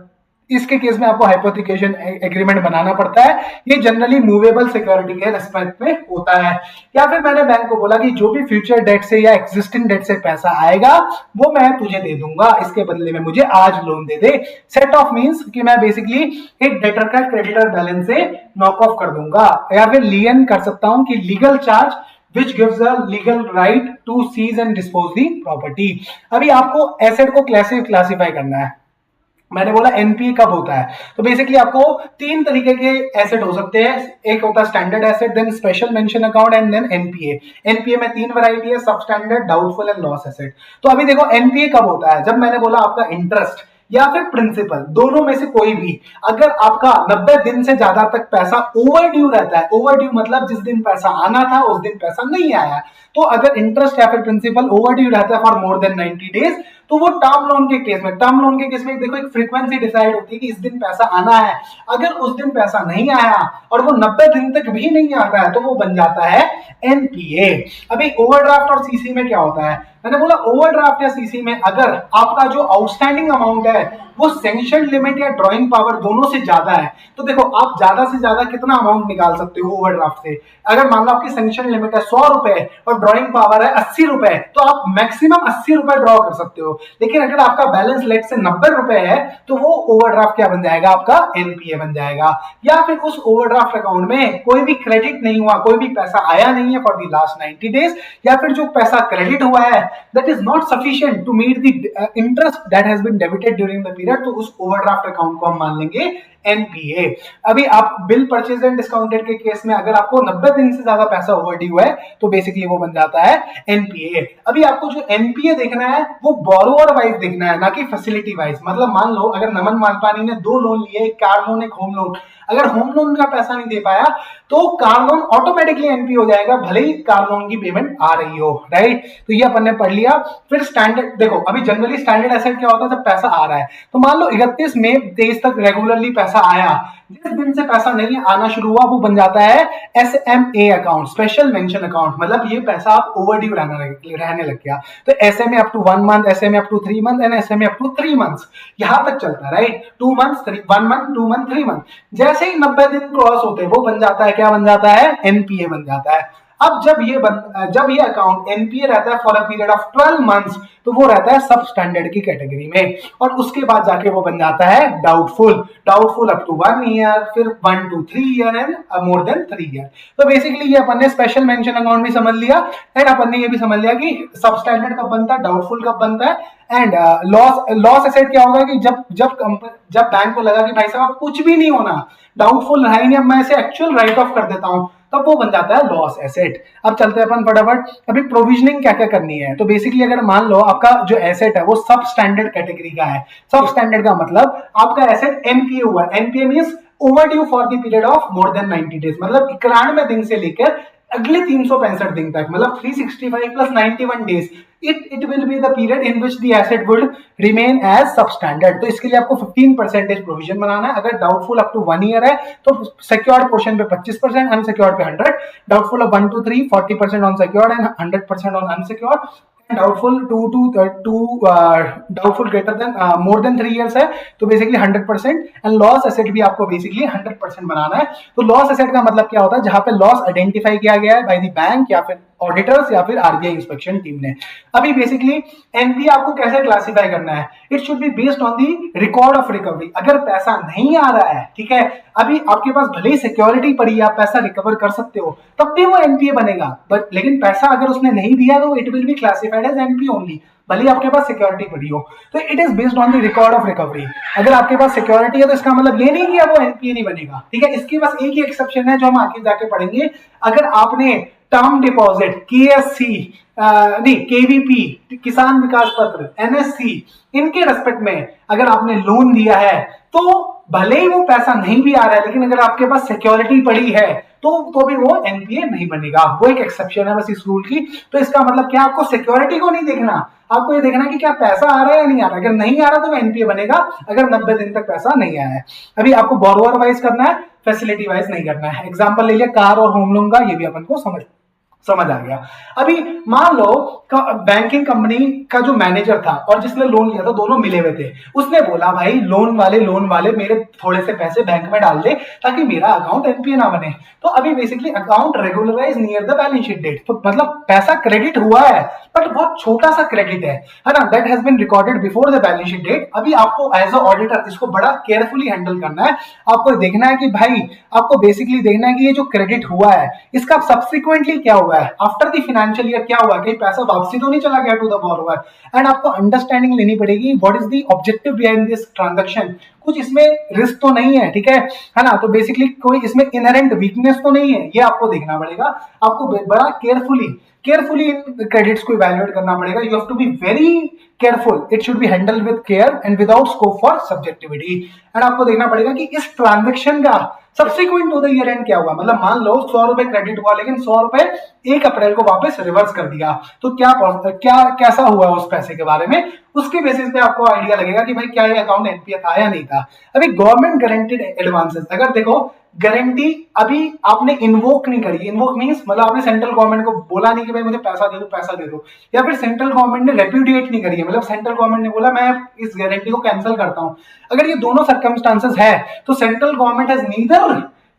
इसके केस में आपको हाइपोथिकेशन एग्रीमेंट बनाना पड़ता है, ये जनरली मूवेबल सिक्योरिटी के रेस्पेक्ट में होता है। या फिर मैंने बैंक को बोला कि जो भी फ्यूचर डेट से या एक्जिस्टिंग डेट से पैसा आएगा वो मैं तुझे दे दूंगा, इसके बदले में मुझे आज loan they they. Set of means कि मैं बेसिकली एक डेटर का क्रेडिटर बैलेंस से नॉक ऑफ कर दूंगा। या फिर लियन कर सकता हूं कि legal charge which gives a legal right to seize and dispose the property। अभी आपको एसेट को क्लासिफाई करना है, मैंने बोला एनपीए कब होता है, तो बेसिकली आपको 3 तरीके के एसेट हो सकते हैं, एक होता है standard asset, then special mention account and then NPA. NPA में 3 वैरायटी है, सब standard, doubtful and loss asset. तो अभी देखो एनपीए कब होता है, जब मैंने बोला आपका इंटरेस्ट या फिर प्रिंसिपल, दोनों में से कोई भी, अगर आपका 90 दिन से ज्यादा तक पैसा ओवर ड्यू रहता है, ओवर ड्यू मतलब जिस दिन पैसा आना था उस दिन पैसा नहीं आया, तो अगर इंटरेस्ट या फिर प्रिंसिपल ओवर ड्यू रहता है फॉर मोर देन 90 डेज, तो वो टर्म लोन के केस में, टर्म लोन के केस में देखो एक फ्रीक्वेंसी डिसाइड होती है कि इस दिन पैसा आना है, अगर उस दिन पैसा नहीं आया और वो 90 दिन तक भी नहीं आता है तो वो बन जाता है एनपीए। अभी ओवरड्राफ्ट और सीसी में क्या होता है, मैंने बोला ओवरड्राफ्ट या सीसी में अगर आपका जो आउटस्टैंडिंग अमाउंट है वो सैंक्शन लिमिट या ड्रॉइंग पावर दोनों से ज्यादा है, तो देखो आप ज्यादा से ज्यादा कितना अमाउंट निकाल सकते हो ओवरड्राफ्ट से, अगर मान लो आपकी सैंक्शन लिमिट है 100 रुपए और ड्रॉइंग पावर है 80 रुपए, तो आप मैक्सिमम 80 रुपए ड्रॉ कर सकते हो, लेकिन अगर आपका बैलेंस लेट से 90 रुपए है तो वो ओवरड्राफ्ट क्या बन जाएगा, आपका एनपीए बन जाएगा। या फिर उस ओवरड्राफ्ट अकाउंट में कोई भी क्रेडिट नहीं हुआ, कोई भी पैसा आया नहीं है फॉर द लास्ट 90 डेज, या फिर जो पैसा क्रेडिट हुआ है that is not sufficient to meet the interest that has been debited during the period, तो उस ओवरड्राफ्ट अकाउंट को हम मान लेंगे एनपीए। अभी आप बिल परचेज एंड डिस्काउंटेड के केस में अगर आपको 90 दिन से ज्यादा पैसा ओवरड्यू है तो बेसिकली वो बन जाता है एनपीए। अभी आपको जो एनपीए देखना है वो बोरोवर वाइज देखना है, ना कि फैसिलिटी वाइज। मतलब मान लो अगर नमन मालपानी ने 2 लोन लिए, एक कार लोन एक होम लोन, अगर होम लोन का पैसा नहीं दे पाया तो कार लोन ऑटोमेटिकली एनपी हो जाएगा, भले ही कार लोन की पेमेंट आ रही हो, राइट। तो ये अपन ने पढ़ लिया। फिर स्टैंडर्ड, देखो अभी जनरली स्टैंडर्ड एसेट क्या होता है, जब पैसा आ रहा है तो मान लो 31 मई 23 तक रेगुलरली पैसा आया, जिस दिन से पैसा नहीं आना शुरू हुआ वो बन जाता है SMA account, special mention account. मतलब ये पैसा आप ओवरड्यू रहने लग गया, तो SMA up to 1 month, SMA up to 3 month and SMA up to 3 months, यहां तक चलता है, right. 2 months, 1 month, 2 month, 3 month, जैसे ही 90 दिन क्रॉस होते हैं वो बन जाता है, क्या बन जाता है, एनपीए बन जाता है। अब जब ये अकाउंट एनपीए रहता है for a period of 12 months, तो वो रहता है सब स्टैंडर्ड की कैटेगरी में, और उसके बाद जाके वो बन जाता है डाउटफुल अप टू 1 ईयर, फिर 1 to 3 year and more than 3 year. तो बेसिकली ये अपन ने स्पेशल मेंशन अकाउंट भी समझ लिया, एंड अपन ने ये भी समझ लिया कि सब स्टैंडर्ड कब बनता है, डाउटफुल कब बनता है, एंड लॉस एसेट क्या होगा कि जब बैंक को लगा कि भाई साहब कुछ भी नहीं होना, डाउटफुल रहा ही नहीं, अब मैं इसे एक्चुअल राइट ऑफ कर देता हूं, तब वो बन जाता है लॉस एसेट। अब चलते हैं अपन फटाफट, अभी प्रोविजनिंग क्या क्या करनी है। तो बेसिकली अगर मान लो आपका जो एसेट है वो सब स्टैंडर्ड कैटेगरी का है, सब स्टैंडर्ड का मतलब आपका एसेट एनपीए हुआ, NPA means overdue for the period of more than 90 days, मतलब 91 दिन से लेकर अगले 365 दिन तक, मतलब 365 plus 91 days, it will be the period in which the asset would remain as substandard। तो इसके लिए आपको 15% प्रोविजन बनाना है। अगर डाउटफुल अप टू 1 ईयर है तो सिक्योर्ड पोर्शन पे 25%, अनसिक्योर्ड पे 100, doubtful of 1 to 3 40% on secured and 100% on unsecured, doubtful doubtful greater than more than 3 years है तो बेसिकली 100%, एंड लॉस एसेट भी आपको बेसिकली 100% बनाना है। तो लॉस एसेट का मतलब क्या होता है, जहां पे लॉस आइडेंटिफाई किया गया है बाय द बैंक या फिर ऑडिटर्स या फिर आरबीआई इंस्पेक्शन टीम ने। अभी बेसिकली एनपीए आपको कैसे क्लासिफाई करना है, it should be based on the record of recovery. अगर पैसा नहीं आ रहा है, ठीक है, अभी आपके पास भले ही सिक्योरिटी पड़ी है, आप पैसा रिकवर कर सकते हो, तब भी वो एनपीए बनेगा, बट लेकिन पैसा अगर उसने नहीं दिया तो it will be classified as NPA only, भले आपके पास सिक्योरिटी पड़ी हो। तो it is based on the record of recovery. अगर आपके पास सिक्योरिटी है तो इसका मतलब ये नहीं कि वो एनपीए नहीं बनेगा, ठीक है। इसके पास एक ही एक्सेप्शन है जो हम आगे जाके पढ़ेंगे। अगर आपने टर्म डिपॉजिट, केएससी नहीं केवीपी, किसान विकास पत्र, एनएससी, इनके रेस्पेक्ट में अगर आपने लोन दिया है तो भले ही वो पैसा नहीं भी आ रहा है, लेकिन अगर आपके पास सिक्योरिटी पड़ी है तो भी वो एनपीए नहीं बनेगा। वो एक एक्सेप्शन है बस इस रूल की। तो इसका मतलब क्या, आपको सिक्योरिटी को नहीं देखना, आपको ये देखना कि क्या पैसा आ रहा है या नहीं आ रहा। अगर नहीं आ रहा तो एनपीए बनेगा, अगर 90 दिन तक पैसा नहीं आया है। अभी आपको बोरोवर वाइज करना है, फैसिलिटी वाइज नहीं करना है। एग्जांपल ले लिया कार और होम लोन का, ये भी अपन को समझ आ गया। अभी मान लो बैंकिंग कंपनी का जो मैनेजर था और जिसने लोन लिया था, दोनों मिले हुए थे। उसने बोला भाई लोन वाले मेरे थोड़े से पैसे बैंक में डाल दे ताकि मेरा अकाउंट एनपीए ना बने। तो अभी basically account regularise near the balance sheet date, तो मतलब पैसा क्रेडिट हुआ है बट बहुत छोटा सा क्रेडिट है ना, that has been recorded before the balance sheet date. अभी आपको एज अ ऑडिटर इसको बड़ा केयरफुली हैंडल करना है। आपको देखना है कि भाई, आपको बेसिकली देखना है कि ये जो क्रेडिट हुआ है इसका सब्सिक्वेंटली क्या होगा, हुआ है, आफ्टर द फाइनेंशियल ईयर क्या हुआ, कहीं पैसा वापसी तो नहीं चला गया टू द बोरोवर। एंड आपको अंडरस्टैंडिंग लेनी पड़ेगी what is the objective behind this transaction, कुछ इसमें रिस्क तो नहीं है, ठीक है ना। तो बेसिकली कोई इसमें इनहेरेंट वीकनेस तो नहीं है, ये आपको देखना पड़ेगा। आपको बड़ा केयरफुली इन क्रेडिट्स को इवैल्यूएट करना पड़ेगा। You have to be very careful, it should be handle with care and without scope for subjectivity. And आपको देखना पड़ेगा कि इस ट्रांजैक्शन का subsequent to the year end क्या हुआ, मतलब मान लो 100 रुपए क्रेडिट हुआ, लेकिन 100 रुपए 1 अप्रैल को वापस रिवर्स कर दिया, तो क्या कैसा हुआ उस पैसे के बारे में, उसके बेसिस पे आपको आइडिया लगेगा कि भाई क्या ये अकाउंट एनपीए था या नहीं था। अभी गवर्नमेंट गारंटीड एडवांसेस, अगर देखो गारंटी अभी आपने इन्वोक नहीं करी, इन्वोक मींस मतलब आपने सेंट्रल गवर्नमेंट को बोला नहीं कि भाई मुझे पैसा दे दो, या फिर सेंट्रल गवर्नमेंट ने रेप्यूडिएट नहीं करी है, मतलब सेंट्रल गवर्नमेंट ने बोला मैं इस गारंटी को कैंसिल करता हूं। अगर ये दोनों सर्कमस्टांसेस है तो central government has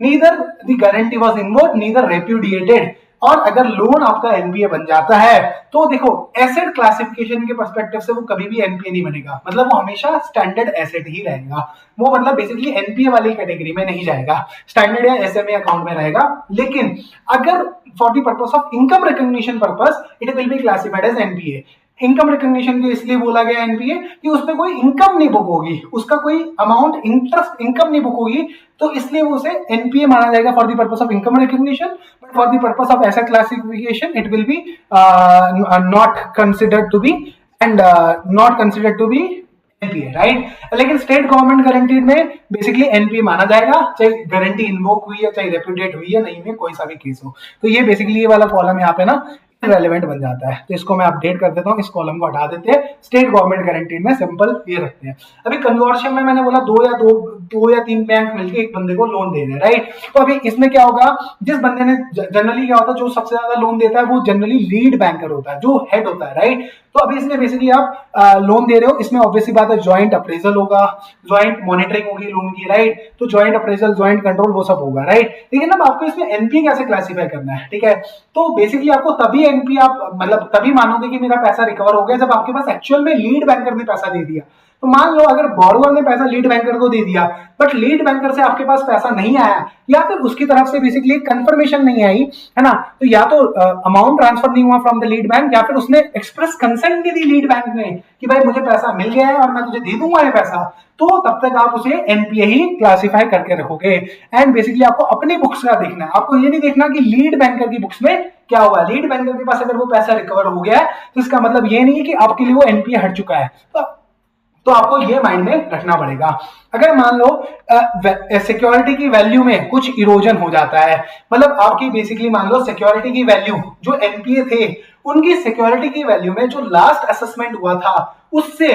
neither the guarantee was invoked neither repudiated. और अगर लोन आपका एनपीए बन जाता है तो देखो एसेट क्लासिफिकेशन के पर्सपेक्टिव से वो कभी भी एनपीए नहीं बनेगा, मतलब वो हमेशा स्टैंडर्ड एसेट ही रहेगा। वो मतलब बेसिकली एनपीए वाली कैटेगरी में नहीं जाएगा, स्टैंडर्ड या एसएमए अकाउंट में रहेगा। लेकिन अगर for the purpose of income recognition purpose it will be classified as NPA. Income recognition के इसलिए बोला गया एनपीए कि उसमें कोई इनकम नहीं बुक होगी, उसका कोई अमाउंट इंटरेस्ट इनकम नहीं बुक होगी, तो इसलिए उसे एनपीए माना जाएगा for the purpose of income recognition. But for the purpose of asset classification it will be not considered to be and not considered to be NPA, right. लेकिन state government guaranteed में बेसिकली NPA माना जाएगा, चाहे guarantee invoke हुई है चाहे repudiate हुई है, नहीं में कोई सा भी केस हो। तो ये बेसिकली ये वाला कॉलम यहाँ पे ना रेलेवेंट बन जाता है, तो इसको मैं अपडेट कर देता हूँ, इस कॉलम को हटा देते हैं, स्टेट गवर्नमेंट गारंटीड में सिंपल ये रखते हैं। अभी कंसोर्शियम में मैंने बोला दो या तीन बैंक मिलकर एक बंदे को लोन दे रहे हैं, राइट। तो अभी इसमें क्या होगा, जिस बंदे ने जनरली क्या होता है, जो सबसे ज्यादा लोन देता है वो जनरली लीड बैंकर होता है, जो हेड होता है, राइट। तो अभी इसमें बेसिकली आप लोन दे रहे हो, इसमें ऑब्वियसली बात है ज्वाइंट अप्रेजल होगा, ज्वाइंट मॉनिटरिंग होगी लोन की, राइट। तो ज्वाइंट अप्रेजल ज्वाइंट कंट्रोल वो सब होगा, राइट। लेकिन अब आपको इसमें एनपीए कैसे क्लासीफाई करना है, ठीक है। तो बेसिकली आपको तभी एनपीए आप मतलब तभी मानोगे कि मेरा पैसा रिकवर हो गया जब आपके पास एक्चुअल में लीड बैंकर ने पैसा दे दिया। तो मान लो अगर बोरोवर ने पैसा लीड बैंकर को दे दिया बट लीड बैंकर से आपके पास पैसा नहीं आया, या फिर उसकी तरफ से बेसिकली कंफर्मेशन नहीं आई, है ना, तो या तो अमाउंट ट्रांसफर नहीं हुआ फ्रॉम द लीड बैंक, या फिर उसने एक्सप्रेस कंसेंट नहीं दी लीड बैंक ने कि भाई मुझे पैसा मिल गया है और मैं तुझे दे दूंगा ये पैसा, तो तब तक आप उसे एनपीए ही क्लासिफाई करके रखोगे। एंड बेसिकली आपको अपनी बुक्स का देखना है, आपको ये नहीं देखना कि लीड बैंकर की बुक्स में क्या हुआ। लीड बैंकर के पास अगर वो पैसा रिकवर हो गया है तो इसका मतलब ये नहीं है कि आपके लिए वो एनपीए हट चुका है, तो आपको ये माइंड में रखना पड़ेगा। अगर मान लो सिक्योरिटी की वैल्यू में कुछ इरोजन हो जाता है, मतलब आपकी बेसिकली मान लो सिक्योरिटी की वैल्यू जो एनपीए थे उनकी सिक्योरिटी की वैल्यू में जो लास्ट असेसमेंट हुआ था उससे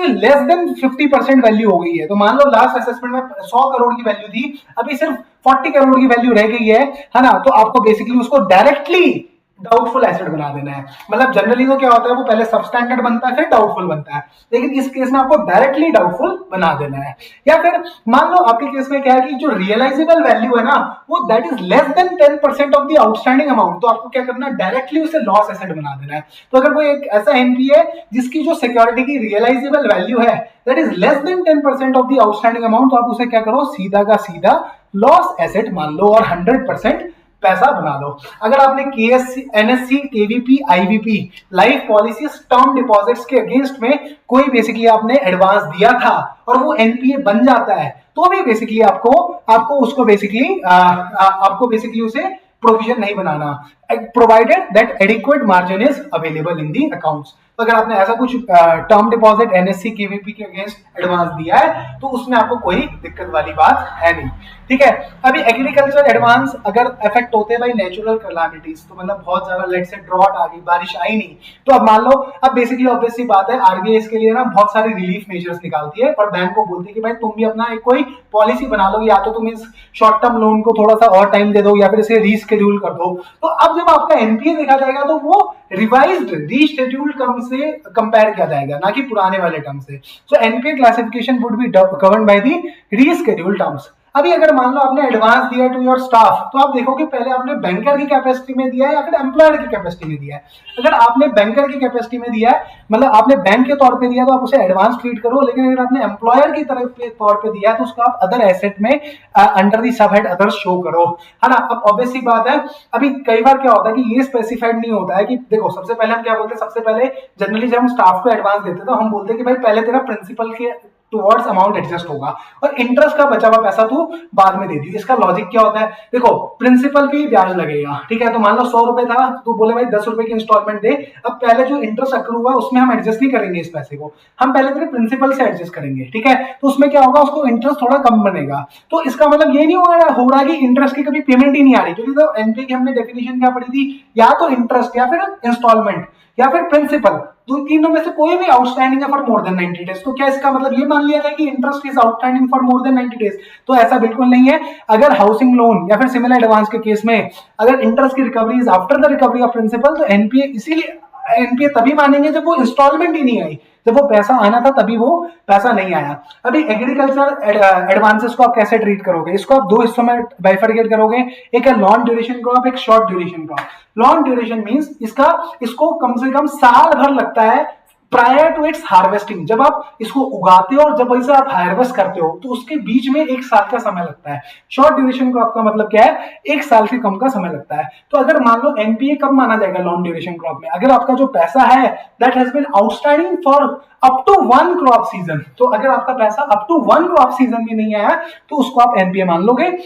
लेस देन 50% वैल्यू हो गई है। तो मान लो लास्ट असेसमेंट में 100 करोड़ की वैल्यू थी, अभी सिर्फ 40 करोड़ की वैल्यू रह गई है ना, तो आपको बेसिकली उसको डायरेक्टली डाउटफुल एसेट बना देना है। मतलब जनरली तो क्या होता है, वो पहले सबस्टैंडर्ड बनता है फिर डाउटफुल बनता है, लेकिन इस केस में आपको डायरेक्टली डाउटफुल बना देना है। या फिर मान लो आपके केस में क्या है कि जो रियलाइजेबल वैल्यू है ना वो that is less than 10% of the outstanding amount, तो आपको क्या करना है, डायरेक्टली उसे लॉस एसेट बना देना है। तो अगर कोई एक ऐसा एनपीए है जिसकी जो सिक्योरिटी की रियलाइजेबल वैल्यू है that is less than 10% of the outstanding amount, तो आप उसे क्या करो, सीधा का सीधा लॉस एसेट मान लो और 100% पैसा बना लो। अगर आपने KSC, NSC, KVP, IVP life policies term deposits के अगेंस्ट में कोई बेसिकली आपने एडवांस दिया था और वो एनपीए बन जाता है, तो भी बेसिकली आपको उसको बेसिकली उसे प्रोविजन नहीं बनाना, provided that adequate margin is available in the accounts. तो अगर आपने ऐसा कुछ टर्म डिपॉजिट एनएससी केवीपी के अगेंस्ट एडवांस दिया है तो उसमें आपको कोई दिक्कत वाली बात है नहीं, ठीक है। अभी एग्रीकल्चर एडवांस अगर इफेक्ट होते हैं भाई नेचुरल कैलामिटीज, तो मतलब बहुत ज्यादा लेट से ड्रॉट आ गई, बारिश आई नहीं, तो अब मान लो अब बेसिकली ऑब्वियस सी बात है आरबीआई इसके लिए ना बहुत सारी रिलीफ मेजर्स निकालती है और बैंक को बोलती है कि भाई तुम भी अपना एक कोई पॉलिसी बना लो, या तो तुम इस शॉर्ट टर्म लोन को थोड़ा सा और टाइम दे दो या फिर इसे रीस्केड्यूल कर दो। तो अब जब आपका एनपीए देखा जाएगा तो वो रिवाइज्ड रीशेड्यूल्ड टर्म से कंपेयर किया जाएगा, ना कि पुराने वाले टर्म से। So NPA classification would be governed by the rescheduled terms. अभी अगर मान लो आपने एडवांस दिया टू योर स्टाफ, तो आप देखोगे पहले आपने बैंकर की कैपेसिटी में दिया है या फिर एम्प्लॉयर की कैपेसिटी में दिया है। अगर आपने बैंकर की कैपेसिटी में दिया है, मतलब आपने बैंक के तौर पे दिया, तो आप उसे एडवांस ट्रीट करो। लेकिन अगर आपने एम्प्लॉयर की तरफ के तौर पे दिया है, तो उसको आप अदर एसेट में अंडर दी सब हेड अदर शो करो, है ना। अब ऑब्वियस सी बात है, अभी कई बार क्या होता है कि ये स्पेसिफाइड नहीं होता है कि देखो, सबसे पहले हम क्या बोलते हैं, सबसे पहले जनरली जब हम स्टाफ को एडवांस देते हैं तो हम बोलते हैं कि भाई पहले तेरा प्रिंसिपल के टुवर्ड्स अमाउंट एडजस्ट होगा और इंटरेस्ट का बचा हुआ पैसा तू बाद में दे दी। इसका लॉजिक क्या होता है, देखो प्रिंसिपल भी ब्याज लगेगा, ठीक है। तो मान लो 100 रुपए था, तो बोले भाई 10 रुपए की इंस्टॉलमेंट दे। अब पहले जो इंटरेस्ट अक्रू हुआ उसमें हम एडजस्ट नहीं करेंगे इस पैसे को, हम पहले तेरे प्रिंसिपल से एडजस्ट करेंगे, ठीक है। तो उसमें क्या होगा, उसको इंटरेस्ट थोड़ा कम बनेगा। तो इसका मतलब ये नहीं हो रहा कि इंटरेस्ट की कभी पेमेंट ही नहीं आ रही, क्योंकि तो एनपीए की हमने डेफिनेशन क्या पढ़ी थी, या तो इंटरेस्ट या फिर इंस्टॉलमेंट या फिर प्रिंसिपल, तो तीनों में से कोई भी आउटस्टैंडिंग है फॉर मोर देन 90 डेज। तो क्या इसका मतलब ये मान लिया जाए कि interest is outstanding for more than 90 days? तो ऐसा बिल्कुल नहीं है। अगर हाउसिंग लोन या फिर सिमिलर एडवांस के केस में अगर इंटरेस्ट की recovery is after the recovery of principal, तो एनपीए इसीलिए एनपीए तभी मानेंगे जब वो इंस्टॉलमेंट ही नहीं आई, जब वो पैसा आना था तभी वो पैसा नहीं आया। अभी एग्रीकल्चर एडवांसेस को आप कैसे ट्रीट करोगे, इसको आप दो हिस्सों में बाइफरकेट करोगे, एक है लॉन्ग ड्यूरेशन क्रॉप, एक short duration crop. Long duration means इसको कम से कम साल भर लगता है प्रायर टू इट्स हार्वेस्टिंग। जब आप इसको उगाते हो और जब इसे आप हार्वेस्ट करते हो, तो उसके बीच में 1 साल का समय लगता है। शॉर्ट ड्यूरेशन क्रॉप का मतलब क्या है, 1 साल से कम का समय लगता है। तो अगर मान लो एनपीए कब माना जाएगा लॉन्ग ड्यूरेशन क्रॉप में, अगर आपका जो पैसा है that has been outstanding for up to 1 crop season. तो अगर आपका पैसा अप टू 1 क्रॉप सीजन भी नहीं आया, तो उसको आप एनपीए मान लोगे।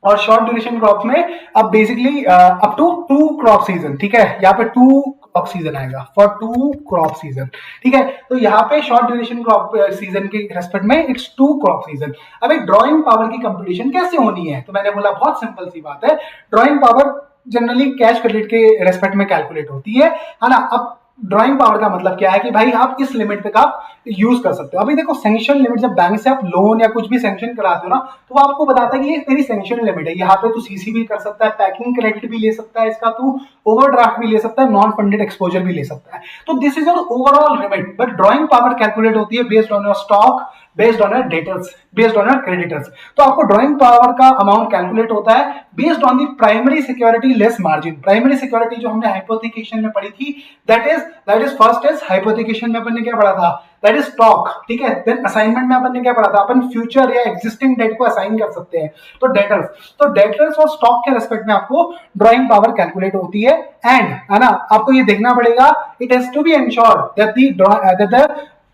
और शॉर्ट ड्यूरेशन क्रॉप में अब basically up to 2 crop season, ठीक है। यहाँ पे 2 क्रॉप सीजन आएगा, फॉर 2 क्रॉप सीजन, ठीक है। तो यहाँ पे शॉर्ट ड्यूरेशन क्रॉप सीजन के रेस्पेक्ट में इट्स 2 क्रॉप सीजन। अब एक ड्रॉइंग पावर की कंपटीशन कैसे होनी है, तो मैंने बोला बहुत सिंपल सी बात है। Drawing power generally cash credit के रेस्पेक्ट में कैलकुलेट होती है ना। अब ड्रॉइंग पावर का मतलब क्या है कि भाई आप इस लिमिट तक आप यूज कर सकते हो। अभी देखो सैंक्शन लिमिट, जब बैंक से आप लोन या कुछ भी सैंक्शन कराते हो ना, तो वो आपको बताता है कि ये तेरी सैंक्शन लिमिट है, यहाँ पे तू सीसी भी कर सकता है, पैकिंग क्रेडिट भी ले सकता है, इसका तू ओवरड्राफ्ट भी ले सकता है, नॉन फंडेड एक्सपोजर भी ले सकता है। तो this is your overall limit. But drawing power calculate होती है based on your stock, based on your debtors, based on your creditors. तो आपको ड्रॉइंग पावर का अमाउंट कैलकुलेट होता है based on the primary security less margin. Primary security जो हमने hypothecation में पढ़ी थी, that is first is hypothecation में अपन ने क्या पढ़ा था, दैट इज स्टॉक, ठीक है। देन असाइनमेंट में अपन ने क्या पढ़ा था, अपन फ्यूचर या एग्जिस्टिंग डेट को असाइन कर सकते हैं, तो डेटर्स। तो डेटर्स और स्टॉक के रेस्पेक्ट में आपको ड्रॉइंग पावर कैलकुलेट होती है। एंड है ना, आपको ये देखना पड़ेगा, it has to be ensured that the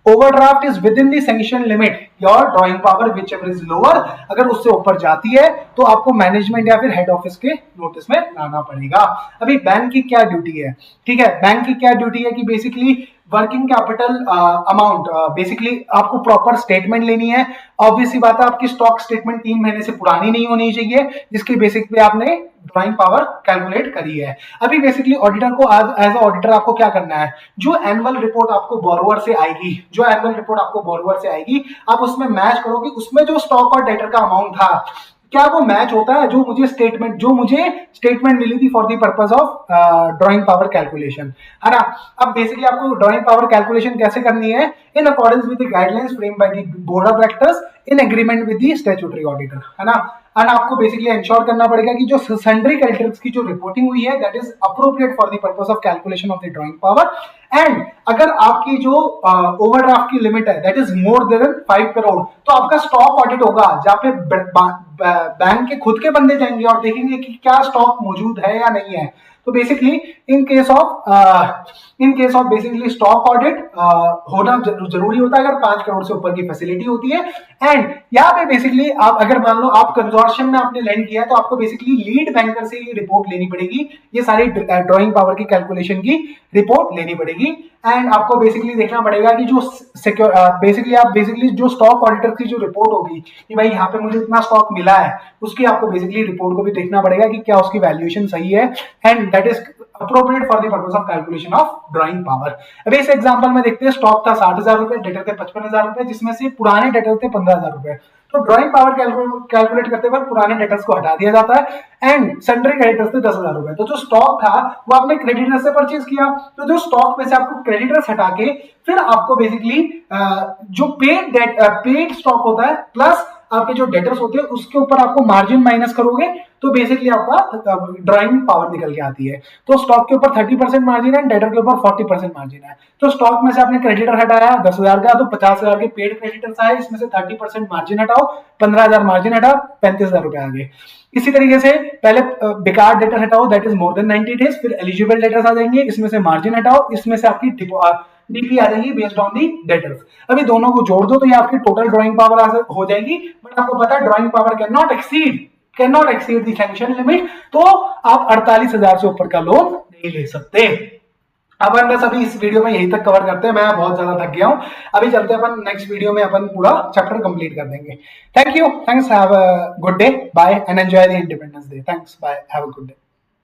overdraft is within the sanction limit, your drawing power whichever is lower. अगर उससे ऊपर जाती है तो आपको मैनेजमेंट या फिर हेड ऑफिस के नोटिस में लाना पड़ेगा। अभी बैंक की क्या ड्यूटी है, ठीक है। बैंक की क्या ड्यूटी है कि basically working capital amount, basically आपको प्रॉपर स्टेटमेंट लेनी है। ऑब्वियसली बात है, आपकी स्टॉक स्टेटमेंट 3 महीने से पुरानी नहीं होनी चाहिए, जिसके बेसिक पे आपने ड्रॉइंग पावर कैलकुलेट करी है। अभी बेसिकली ऑडिटर को एज अ ऑडिटर आपको क्या करना है, जो एनुअल रिपोर्ट आपको बोरोवर से आएगी, आप उसमें मैच करो कि उसमें जो स्टॉक और डेटर का अमाउंट था क्या वो मैच होता है जो मुझे स्टेटमेंट मिली थी for the purpose of drawing power calculation, है ना। अब बेसिकली आपको ड्राइंग पावर कैलकुलेशन कैसे करनी है, इन accordance with the guidelines frame by the board of directors in agreement with the statutory auditor, है ना। एंड आपको बेसिकली इंश्योर करना पड़ेगा कि जो सन्ड्री क्रेडिटर्स की जो रिपोर्टिंग हुई है that is appropriate for the purpose of calculation of the drawing power. And अगर आपकी जो ओवरड्राफ्ट की लिमिट है that is more than 5 crore, तो आपका स्टॉक ऑडिट होगा, जहां पे बैंक के खुद के बंदे जाएंगे और देखेंगे कि क्या स्टॉक मौजूद है या नहीं है। तो basically in case of basically stock audit होना जरूरी होता है अगर 5 करोड़ से ऊपर की फैसिलिटी होती है। एंड यहाँ पे बेसिकली आप अगर मान लो आप कंजोर्शियम में आपने लेंड किया है, तो आपको बेसिकली लीड बैंकर से ये रिपोर्ट लेनी पड़ेगी, ये सारी ड्राइंग पावर की कैलकुलेशन की रिपोर्ट लेनी पड़ेगी। एंड आपको बेसिकली देखना पड़ेगा कि जो बेसिकली जो स्टॉक ऑडिटर की जो रिपोर्ट होगी कि भाई यहाँ पे मुझे इतना स्टॉक मिला है, उसकी आपको बेसिकली रिपोर्ट को भी देखना पड़ेगा कि क्या उसकी वैल्यूएशन सही है, and that is appropriate for the purpose of calculation of drawing power. अभी इस एग्जांपल में देखते हैं, स्टॉक था 60,000 रुपए, डेटर थे 55,000 रुपए, जिसमें से पुराने डेटर थे 15,000 रुपए। तो ड्राइंग पावर कैलकुलेट करते वक्त पुराने डेटर्स को हटा दिया जाता है एंड सन्ड्री क्रेडिटर्स थे 10,000 रुपए। तो जो स्टॉक था वो आपने क्रेडिटर से परचेज किया, तो जो स्टॉक में से आपको क्रेडिटर्स हटा के फिर आपको बेसिकली जो पेड स्टॉक होता है प्लस आपके जो डेटर्स होते हैं उसके ऊपर आपको मार्जिन माइनस करोगे तो बेसिकली आपका ड्राइंग पावर निकल के आती है। तो स्टॉक के ऊपर 30% मार्जिन है, डेटर के ऊपर 40% मार्जिन है। तो स्टॉक में से आपने क्रेडिटर हटाया 10,000 का, तो 50,000 के पेड क्रेडिटर्स आए, इसमें से 30% मार्जिन हटाओ, 15,000 मार्जिन हटाओ, 35,000 रुपए आ गए। इसी तरीके से पहले बेकार डेटर हटाओ, that is more than 90 days, फिर एलिजिबल डेटर्स आ जाएंगे, इसमें से मार्जिन हटाओ, इसमें से आपकी डीपी आ जाएगी बेस्ड ऑन दी डेटर्स। अभी दोनों को जोड़ दो तो ये आपकी टोटल ड्राइंग पावर हो जाएगी। बट आपको पता है drawing power can not exceed the sanction limit, तो आप 48,000 से ऊपर का लोन नहीं ले सकते। अपन बस अभी इस वीडियो में यही तक कवर करते हैं, मैं बहुत ज्यादा थक गया हूं। अभी चलते हैं अपन नेक्स्ट वीडियो में, अपन पूरा चैप्टर कंप्लीट कर देंगे। Thank you, thanks, have a good day, bye and enjoy the Independence Day. Thanks, bye, have a good day.